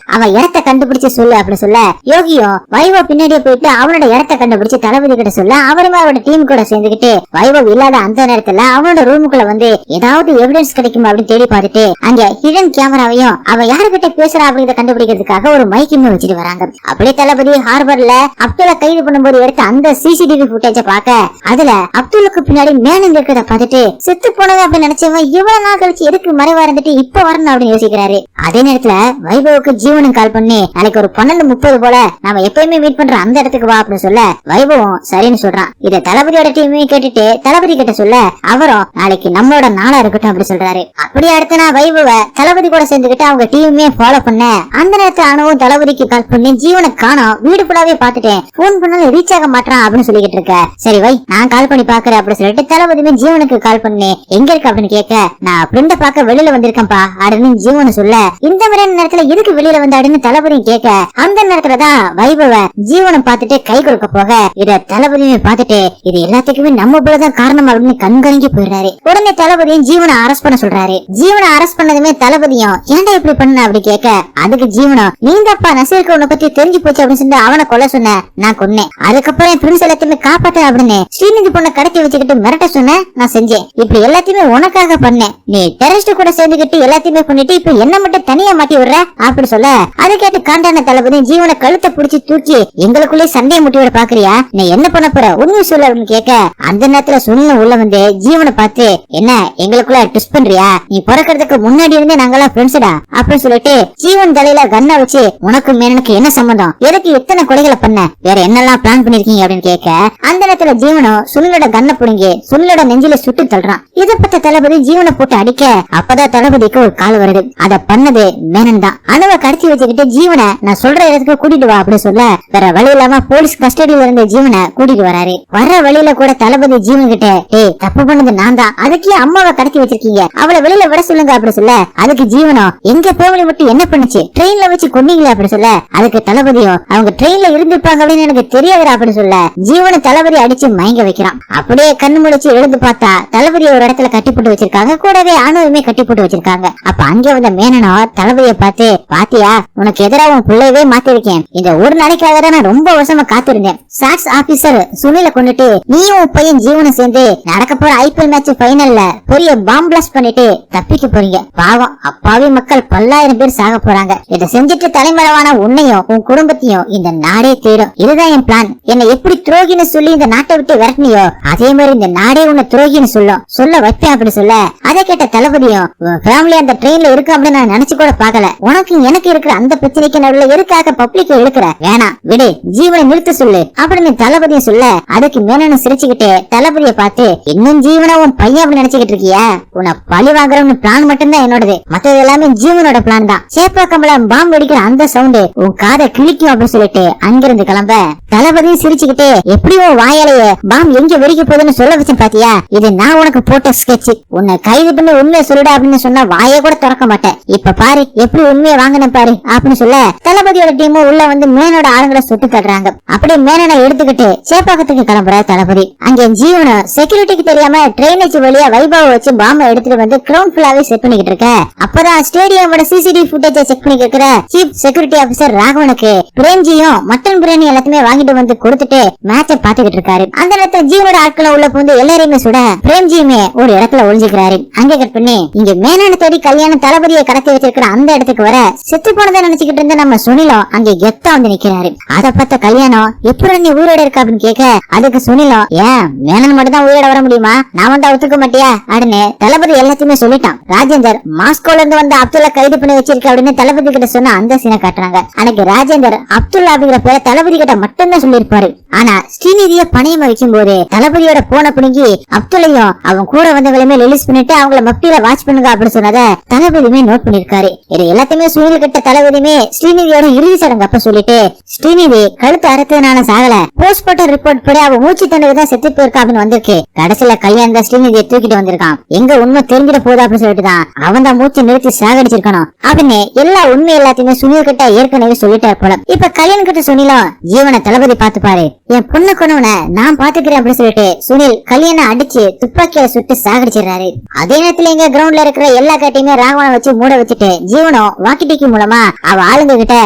அவன் இடத்த கண்டுபிடிச்சு சொல்லு அப்படின்னு சொல்ல, யோகியும் வைபவ் பின்னாடியே போயிட்டு அவனோட இடத்த கண்டுபிடிச்சு தளபதி கிட்ட சொல்ல, அவருமே அவரோட டீம் கூட சேர்ந்துகிட்டு வைபவ் இல்லாத அந்த நேரத்துல அவனோட ரூமுக்குள்ள வந்து ஏதாவது எவிடன்ஸ் கிடைக்குமா அப்படின்னு தேடி பார்த்துட்டு அங்க ஹிடன் கேமராவையும் அவன் யாருகிட்ட பேசுறா அப்படிங்கறத கண்டுபிடிக்கிறதுக்காக ஒரு மைக்குமே வச்சுட்டு வராங்க. அப்படியே தளபதி ஹார்பர்ல அப்துல்ல கைது பண்ணும்போது எடுத்த அந்த சிசிடிவி ஃபுட்டேஜ பாக்க அதுல அப்துல்லுக்கு பின்னாடி மேனன் இருக்கிறத பார்த்துட்டு செத்து போனது அப்படின்னு நினைச்சவன் இவ்வளவு நாள் கழிச்சு எதுக்கு மறைவா இருந்துட்டு இப்ப வரணும் அப்படின்னு யோசிக்கிறாரு. அதே நேரத்துல வைபவுக்கு ஜீவனும் கால் பண்ணி நாளைக்கு ஒரு 12:30 போல நாம எப்பயுமே மீட் பண்ற அந்த இடத்துக்கு வா அப்படின்னு சொல்ல, வைபவம் சரின்னு சொல்றான். இத தளபதியோட டீமையும் கேட்டுட்டு தளபதி கிட்ட சொல்ல, அவரும் நாளைக்கு நம்மளோட நாளா இருக்கட்டும் அப்படி சொல்றாரு. அப்படியே அடுத்த நான் வைபவ தளபதி கூட சேர்ந்துகிட்டு அவங்க டீமுமே ஃபாலோ பண்ண அந்த நேரத்துல அனுவும் தளபதிக்கு கால் பண்ணி ஜீவனை காணோம், வீடு ஃபுல்லாவே பாத்துட்டேன், போன் பண்ணாலும் ரீச் ஆக மாட்டான் அப்படின்னு சொல்லிக்கிட்டு இருக்க. சரி வை நான் கால் பண்ணி பாக்குறேன் அப்படின்னு சொல்லிட்டு தளபதியுமே ஜீவனுக்கு கால் பண்ணி எங்க இருக்கு அப்படின்னு கேட்க, நான் பிரிண்ட பாக்க வெளியில வந்திருக்கேன்ப்பா அப்படின்னு ஜீவனு சொல்ல, இந்த மாதிரியான நேரத்துல எதுக்கு வெளியில வந்தாடுன்னு தளபதியும் கேட்க, அந்த நேரத்துலதான் வைபவ ஜீவனை பார்த்துட்டு கை கொடுக்க போக இத தளபதியுமே பார்த்துட்டு இது எல்லாத்துக்குமே நம்ம போலதான் காரணம் அப்படின்னு கண்கலங்கி போயிடுறாரு. உடனே தளபதியும் ஜீவனை அரெஸ்ட் பண்ண சொல்றாரு. ஜீவனை அரெஸ்ட் பண்ணதுமே தளபதியும் ஏன்டா இப்படி பண்ண அப்படி கேட்க, அதுக்கு ஜீவனும் நீங்கப்பா நசீருக்கு உன்னை பத்தி தெரிஞ்சு போச்சு அப்படின்னு சொல்லி அவனை கொல்ல சொன்ன, நான் கொன்னேன், அதுக்கப்புறம் என் பிரின்ஸ் எல்லாத்தையுமே காப்பாத்த அப்படின்னு ஸ்ரீநிதி பொண்ணை கடத்தி வச்சுக்கிட்டு மிரட்ட சொன்ன, நான் செஞ்சேன், இப்படி எல்லாத்தையுமே உனக்காக பண்ணேன், நீ டெரரிஸ்ட் கூட சேர்ந்துகிட்டு எல்லாத்தையுமே பண்ணிட்டு இப்ப என்ன மட்டும் தனியா மாட்டி விடுற அப்படி சொல்ல, அதை கேட்டு காண்டான தளபதி ஜீவனை கழுத்தை பிடிச்சி தூக்கி எங்களுக்குள்ளே சண்டையை முட்டி விட பாக்குறியா, நீ என்ன பண்ண போற உண்மை சொல்லு அப்படின்னு கேட்க, அந்த நேரத்துல சுனில உள்ள வந்து ஜீவனை பார்த்து என்ன எங்களுக்குள்ள ட்விஸ்ட் பண்றியா, நீ பிறக்கிறதுக்கு முன்னாடி இருந்தே நாங்கெல்லாம் ஃப்ரெண்ட்ஸ்டா அப்படின்னு சொல்லிட்டு ஜீவன் தலையில கண்ணை வச்சு உனக்கு மேனனுக்கு என்ன சம்பந்தம், எதுக்கு எத்தனை கொலைகளை பண்ண, வேற என்னெல்லாம் பிளான் பண்ணிருக்கீங்க அப்படின்னு கேட்க, அந்த நேரத்துல ஜீவனும் சுனிலோட கண்ணை புடுங்கி சுனிலோட நெஞ்சில சுட்டு தள்ளுறான். இதை பத்த தளபதி ஜீவனை போட்டு அடிக்க அப்பதான் தளபதிக்கு ஒரு கால் வருது. அத பண்ணது மேனன் தான். அணுவை கடத்தி வச்சுக்கிட்டு ஜீவனை நான் சொல்ற இடத்துக்கு கூட்டிட்டு வா அப்படின்னு சொல்ல, வேற வழி இல்லாம போலீஸ் கஸ்டடியில இருந்த ஜீவனை கூட்டிட்டு வராரு. வர்ற வழியில கூட தளபதி ஜீவன் கிட்ட ஏய் தப்பு பண்ணது நான் தான், அதுக்கே அம்மாவை கடத்தி வச்சிருக்கீங்க, அவளை வெளியில விட சொல்லுங்க அப்படி சொல்ல, அதுக்கு ஜீவனும் எங்க ஃபேமிலி மட்டும் என்ன பண்ணுச்சு, ட்ரெயின்ல வச்சு கொன்னீங்களா அப்படி சொல்ல, அதுக்கு தளபதியும் அவங்க ட்ரெயின்ல இருந்திருப்பாங்க அப்படின்னு எனக்கு தெரியாதுடா அப்படின்னு சொல்ல, ஜீவனை தளபதி அடிச்சு மயங்க வைக்கிறான். அப்படியே கண்ணு முடிச்சு எழுந்து பார்த்தா தளபதி ஒரு இடத்துல கட்டி போட்டு வச்சிருக்காங்க, கூடவே அணுவுமே கட்டி போட்டு வச்சிருக்காங்க. அப்ப அங்கே வந்த மேனனோ தளபதியை பார்த்து, பாத்தியா உனக்கு எதிராக உன் பிள்ளையவே மாத்திருக்கேன், இந்த ஒரு நாளைக்காக தான் நான் ரொம்ப வருஷமா காத்திருந்தேன், சாக்ஸ் ஆபீசர் சுனில கொண்டுட்டு நீயும் உன் பையன் ஜீவனும் சேர்ந்து நடக்க போற ஐபிஎல் மேட்ச் ஃபைனல்ல பெரிய பாம் பிளாஸ்ட் பண்ணிட்டு தப்பிக்க போறீங்க, பாவம் அப்பாவி மக்கள் 10,000 பேர் சாக போறாங்க, இதை செஞ்சுட்டு தலைமறைவான உன்னையும் உன் குடும்பத்தையும் இந்த நாடே தேடும், இதுதான் என் பிளான், என்னை எப்படி துரோகின்னு சொல்லி இந்த நாட்டை விட்டு விரட்டினியோ அதே மாதிரி இந்த நாடே உன்னை துரோகின்னு சொல்ல வைப்பேன் அப்படி சொல்ல, அதை கேட்ட தளபதியும் உன் ஃபேமிலி அந்த ட்ரெயின்ல இருக்கு அப்படின்னு நான் நினைச்சு கூட பாக்கல, உனக்கு எனக்கு இருக்கிற அந்த பிரச்சனைக்கு நடுவுல எதுக்காக பப்ளிக் இழுக்கிற, வேணாம் விடு ஜீவனை நிறுத்த சொல்லு அப்படின்னு தளபதியும் சொல்ல, அதுக்கு மேனனும் சிரிச்சுக்கிட்டு தளபதியை பார்த்து இன்னும் ஜீவனை உன் பையன் அப்படி நினைச்சுக்கிட்டு இருக்கியா, உன்னை பழி வாங்குறவனு பிளான் மட்டும்தான் என்னோடது, மத்தது எல்லாமே ஜீவனோட பிளான் தான், சேப்பாக்கம்பல பாம்பு வெடிக்கிற அந்த சவுண்ட் உன் காதை கிழிக்கும் அப்படின்னு சொல்லிட்டு அங்கிருந்து கிளம்ப, தளபதியும் சிரிச்சுக்கிட்டு எப்படி உன் வாயாலேயே பாம் எங்க வெடிக்க போகுதுன்னு சொல்ல வச்சேன் பாத்தியா, இது நான் உனக்கு போட்ட ஸ்கெட்ச், உன்னை கைது பண்ணி உண்மையை சொல்லுடா அப்படின்னு சொன்னா வாயை கூட திறக்க மாட்டேன், இப்ப பாரு எப்படி உண்மையை வாங்கின பாரு அப்படின்னு சொல்ல, தளபதியோட டீமும் உள்ள வந்து மேனோட ஆளுங்களை சுட்டு தடுறாங்க. அப்படியே மேனனை எடுத்துக்கிட்டு சேப்பாக்கத்துக்கு கிளம்புற தளபதி அங்க ஜீவன செக்யூரிட்டிக்கு தெரியாம ட்ரெயினேஜ் வழியா வைபவ வச்சு பாம்பை எடுத்துட்டு வந்து கிரவுண்ட் ஃபுல்லாவே செட் பண்ணிக்கிட்டு இருக்க, அப்பதான் ஸ்டேடியமோட சிசிடிவி ஃபுட்டேஜ் செக் பண்ணி இருக்கிற சீஃப் செக்யூரிட்டி ஆபீசர் ராகவனுக்கு பிரேம்ஜியும் மட்டன் பிரியாணி எல்லாத்தையுமே வாங்கிட்டு வந்து கொடுத்துட்டு மேட்சை பாத்துக்கிட்டு இருக்காரு. அந்த நேரத்துல ஜீவனோட ஆட்களை உள்ள புகுந்து எல்லாரையுமே சுட பிரேம்ஜியுமே ஒரு இடத்துல ஒளிஞ்சுக்கிறாரு. அங்க கட் பண்ணி இங்க மேனான தேடி கல்யாண தளபதியை கடத்தி வச்சிருக்கிற அந்த இடத்துக்கு வர செத்து போனதை நினைச்சுக்கிட்டு இருந்த நம்ம சுனிலும் அங்க கெத்தா வந்து நிக்கிறாரு. அத பார்த்த கல்யாணம் எப்படி நீ உயிரோட இருக்க அப்படின்னு கேட்க, அதுக்கு சுனிலும் ஏன் மேனன் மட்டும் தான் உயிரோட வர முடியுமா, நான் வந்தா ஒத்துக்க மாட்டியா அப்படின்னு தளபதி எல்லாத்தையுமே சொல்லிட்டான். ராஜேந்தர் மாஸ்கோல இருந்து வந்து அப்துல்லா கைது பண்ணி வச்சிருக்க அப்படின்னு தளபதி கிட்ட சொன்ன அந்த சீனை காட்டுறாங்க. அன்னைக்கு ராஜேந்தர் அப்துல்லா அப்படிங்கிற பேரை தளபதி கிட்ட மட்டும்தான் சொல்லியிருப்பாரு. ஆனா ஸ்ரீநிதியை பணையமா வைக்கும் போது தளபதியோட போன பிடுங்கி அப்துல்லையும் அவன் கூட வந்தவங்களுமே ரிலீஸ் பண்ணிட்டு அவங்கள மப்டியில வாட்ச் பண்ணுங்க அப்படின்னு சொன்னத தளபதியுமே நோட் பண்ணிருக்காரு. இது எல்லாத்தையுமே சுனில் கிட்ட தளபதியுமே ஸ்ரீநிதியோட இறுதி சடங்கு அப்ப சொல்லிட்டு ஸ்ரீநிதி கழுத்து அறுத்ததுனால சாகல, போஸ்ட்மார்ட்டம் ரிப்போர்ட் படி அவ மூச்சு தண்டனை தான் செத்து போயிருக்கா அப்படின்னு வந்திருக்கு. கடைசியில கல்யாணம் தான் ஸ்ரீநிதியை தூக்கிட்டு வந்திருக்கான். எங்க உண்மை தெரிஞ்சிட போகுது அப்படின்னு சொல்லிட்டு தான் அவன் தான் மூச்சு நிறுத்தி சாகடிச்சிருக்கணும் அப்படின்னு எல்லா உண்மை எல்லாத்தையுமே சுனில் கிட்ட ஏற்கனவே சொல்லிட்டார் போல. இப்ப கல்யாணம் கிட்ட சுனிலும் ஜீவனை தளபதி பாத்துப்பாரு, என் பொண்ணு கொண்டவன நான் பாத்துக்கிறேன் அப்படின்னு சொல்லிட்டு சுனில் கல்யாணம் அடிச்சு துப்பாக்கியில சுட்டு சாகடிச்சிடறாரு. அதே நேரத்துல எங்க கிரவுண்ட்ல இருக்கிற எல்லா கட்டையுமே ராகவனை வச்சு மூட வச்சுட்டு ஜீவனும் வாக்கி டாக்கி மூலமா அவ ஆளுங்க கிட்ட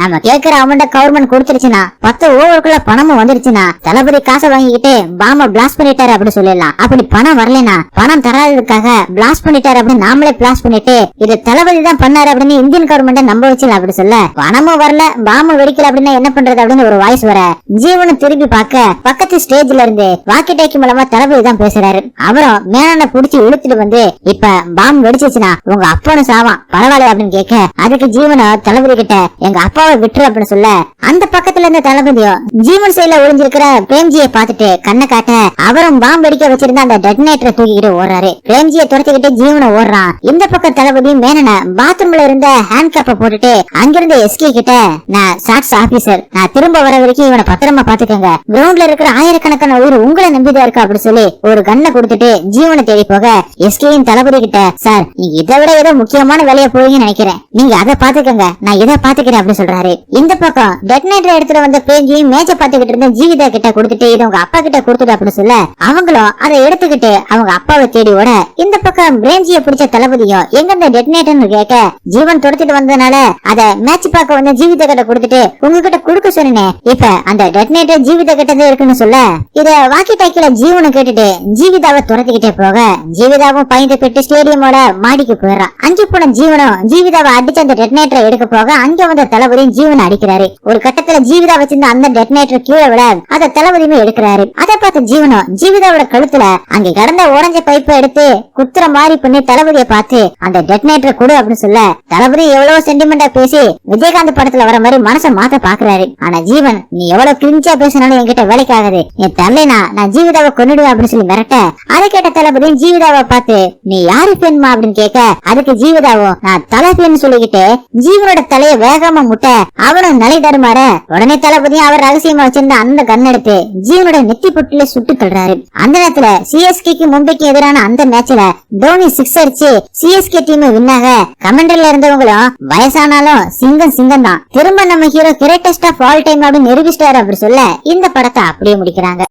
நம்ம கேட்கிற அமௌண்ட கவர்மெண்ட் கொடுத்துருச்சுன்னா 10 ஓவருக்குள்ள பணமும் வந்துருச்சுன்னா தளபதி காசை வாங்கிக்கிட்டு பாம்ப பிளாஸ்ட் பண்ணிட்டாரு அப்படின்னு சொல்லிடலாம். அப்படி பணம் வரலனா பணம் தராததுக்காக பிளாஸ்ட் பண்ணிட்டாரு அப்படின்னு நாமளே பிளாஸ்ட் பண்ணிட்டு இது தளபதி தான் பண்ணாரு அப்படின்னு இந்தியன் கவர்மெண்ட நம்ப வச்சல அப்படி சொல்ல, பணமும் வரல பாம்பு வெடிக்கல அப்படின்னா என்ன பண்றது அப்படின்னு ஒரு வாய்ஸ் வர ஜீவனும் திரும்பி பார்க்க பக்கத்து ஸ்டேஜ்ல இருந்து வாக்கி டாக்கி மூலமா தளபதி தான் பேசுறாரு. அவரும் மேனனை புடிச்சு இழுத்துட்டு வந்து இப்ப பாம்பு வெடிச்சிச்சுன்னா உங்க அப்பனும் சாவான் பரவாயில்ல அப்படின்னு கேட்க, அதுக்கு ஜீவனும் தளபதி கிட்ட எங்க அப்பாவை விட்டுரு அப்படின்னு சொல்ல, அந்த பக்கத்துல இருந்த தளபதியும் ஜீவன் சைடுல ஒளிஞ்சிருக்கிற பிரேம்ஜியை பார்த்துட்டு கண்ணை காட்ட அவரும் பாம்பு வெடிக்க வச்சிருந்த அந்த டெட்டனேட்டரை தூக்கிக்கிட்டு ஓடுறாரு. பிரேம்ஜியை துரத்திக்கிட்டு ஜீவனை ஓடுறான். இந்த பக்கம் தளபதி மேனனை பாத்ரூம்ல இருந்த ஹேண்ட் கேப்ப போட்டுட்டு அங்கிருந்து எஸ்கே கிட்ட நான் ஷார்ட்ஸ் ஆபீசர், நான் திரும்ப வர வரைக்கும் இவனை பத்திரமா பாத்துக்கங்க, கிரவுண்ட்ல இருக்கிற ஆயிரக்கணக்கான உயிர் உங்களை நம்பிதான் இருக்கா அப்படி சொல்லி ஒரு கண்ணை கொடுத்துட்டு ஜீவனை தேடி போக எஸ்கேயின் தளபதி கிட்ட சார் நீங்க இதை விட ஏதோ முக்கியமான வேலையை போவீங்கன்னு நினைக்கிறேன், நீங்க அதை பாத்துக்கங்க நான் இதை பாத்துக்கிறேன் அப்படின்னு சொல்றாரு. இந்த பக்கம் டெட்டனேட்டர் எடுத்துட்டு வந்த பேஞ்சியும் மேட்ச பாத்துக்கிட்டு இருந்த ஜீவிதா கிட்ட கொடுத்துட்டு இதை உங்க அப்பா கிட்ட கொடுத்துட்டு அப்படின்னு சொல்ல அவங்களும் அதை எடுத்துக்கிட்டு அவங்க அப்பாவை தேடி ஓட, இந்த பக்கம் பிரேம்ஜியை பிடிச்ச தளபதியும் எங்க இந்த டெட்டனேட்டர்னு கேட்க ஜீவன் துரத்திட்டு வந்ததுனால அதை மேட்ச் பார்க்க வந்து ஜீவிதா கிட்ட கொடுத்துட்டு உங்ககிட்ட கொடுக்க சொன்னேன், இப்ப அந்த டெட்டனேட்டர் ஜீவிதா கிட்டதே இருக்குன்னு சொல்ல இத வாக்கி டாக்கில ஜீவனை கேட்டுட்டு ஜீவிதாவை துரத்திக்கிட்டே போக ஜீவிதாவும் பயந்து பெற்று ஸ்டேடியமோட மாடிக்கு போயிடறான். அஞ்சு போன ஜீவனும் ஜீவிதாவை அடிச்சு அந்த டெட்டனேட்டரை எடுக்க போக அங்க வந்த தளபதியும் ஜீவனை அடிக்கிறாரு. ஒரு கட்டத்துல ஜீவிதா வச்சிருந்த அந்த டெட்டனேட்டர் கீழே விட அதை தளபதியுமே எடுக்கிறாரு. அதை பார்த்த ஜீவனும் ஜீவிதாவோட கழுத்துல அங்க கடந்த உடஞ்ச பைப்பை எடுத்து குத்துற மாதிரி பண்ணி தளபதியை பார்த்து அந்த டெட்டனேட்டர் கொடு அப்படின்னு சொல்ல தளபதி எவ்வளவு சென்டிமெண்டா பேசி விஜயகாந்த் படத்துல வர மாதிரி மனசை மாத்த பாக்குறாரு. ஆனா ஜீவன் நீ எவ்வளவு கிரிஞ்சா பேசினாலும் என்கிட்ட வேலைக்கு ஆகாது, என் தரலைனா நான் ஜீவிதாவை கொன்னுடுவேன் அப்படின்னு சொல்லி மிரட்ட அதை கேட்ட தளபதி ஜீவிதாவை பார்த்து நீ யாரு பெண்மா அப்படின்னு கேட்க அதுக்கு ஜீவிதாவும் நான் தலை பெண் சொல்லிக்கிட்டு ஜீவனோட தலைய வேகமா முட்ட அவனும் நிலை தருமாற உடனே தளபதியும் அவர் ரகசியமா வச்சிருந்த அந்த கன் எடுத்து ஜீவனோட நெத்தி பொட்டுல சுட்டு தள்ளுறாரு. அந்த நேரத்துல சிஎஸ்கேக்கு மும்பைக்கு எதிரான அந்த மேட்ச்ல தோனி 6 அடிச்சு சிஎஸ்கே டீம் வின்னாக கமெண்டர்ல இருந்தவங்களும் வயசானாலும் சிங்கம் தான் திரும்ப நம்ம hero greatest of all time அப்படின்னு நிரூபிச்சிட்டாரு அப்படி சொல்ல இந்த படத்தை அப்படியே முடிக்கிறாங்க.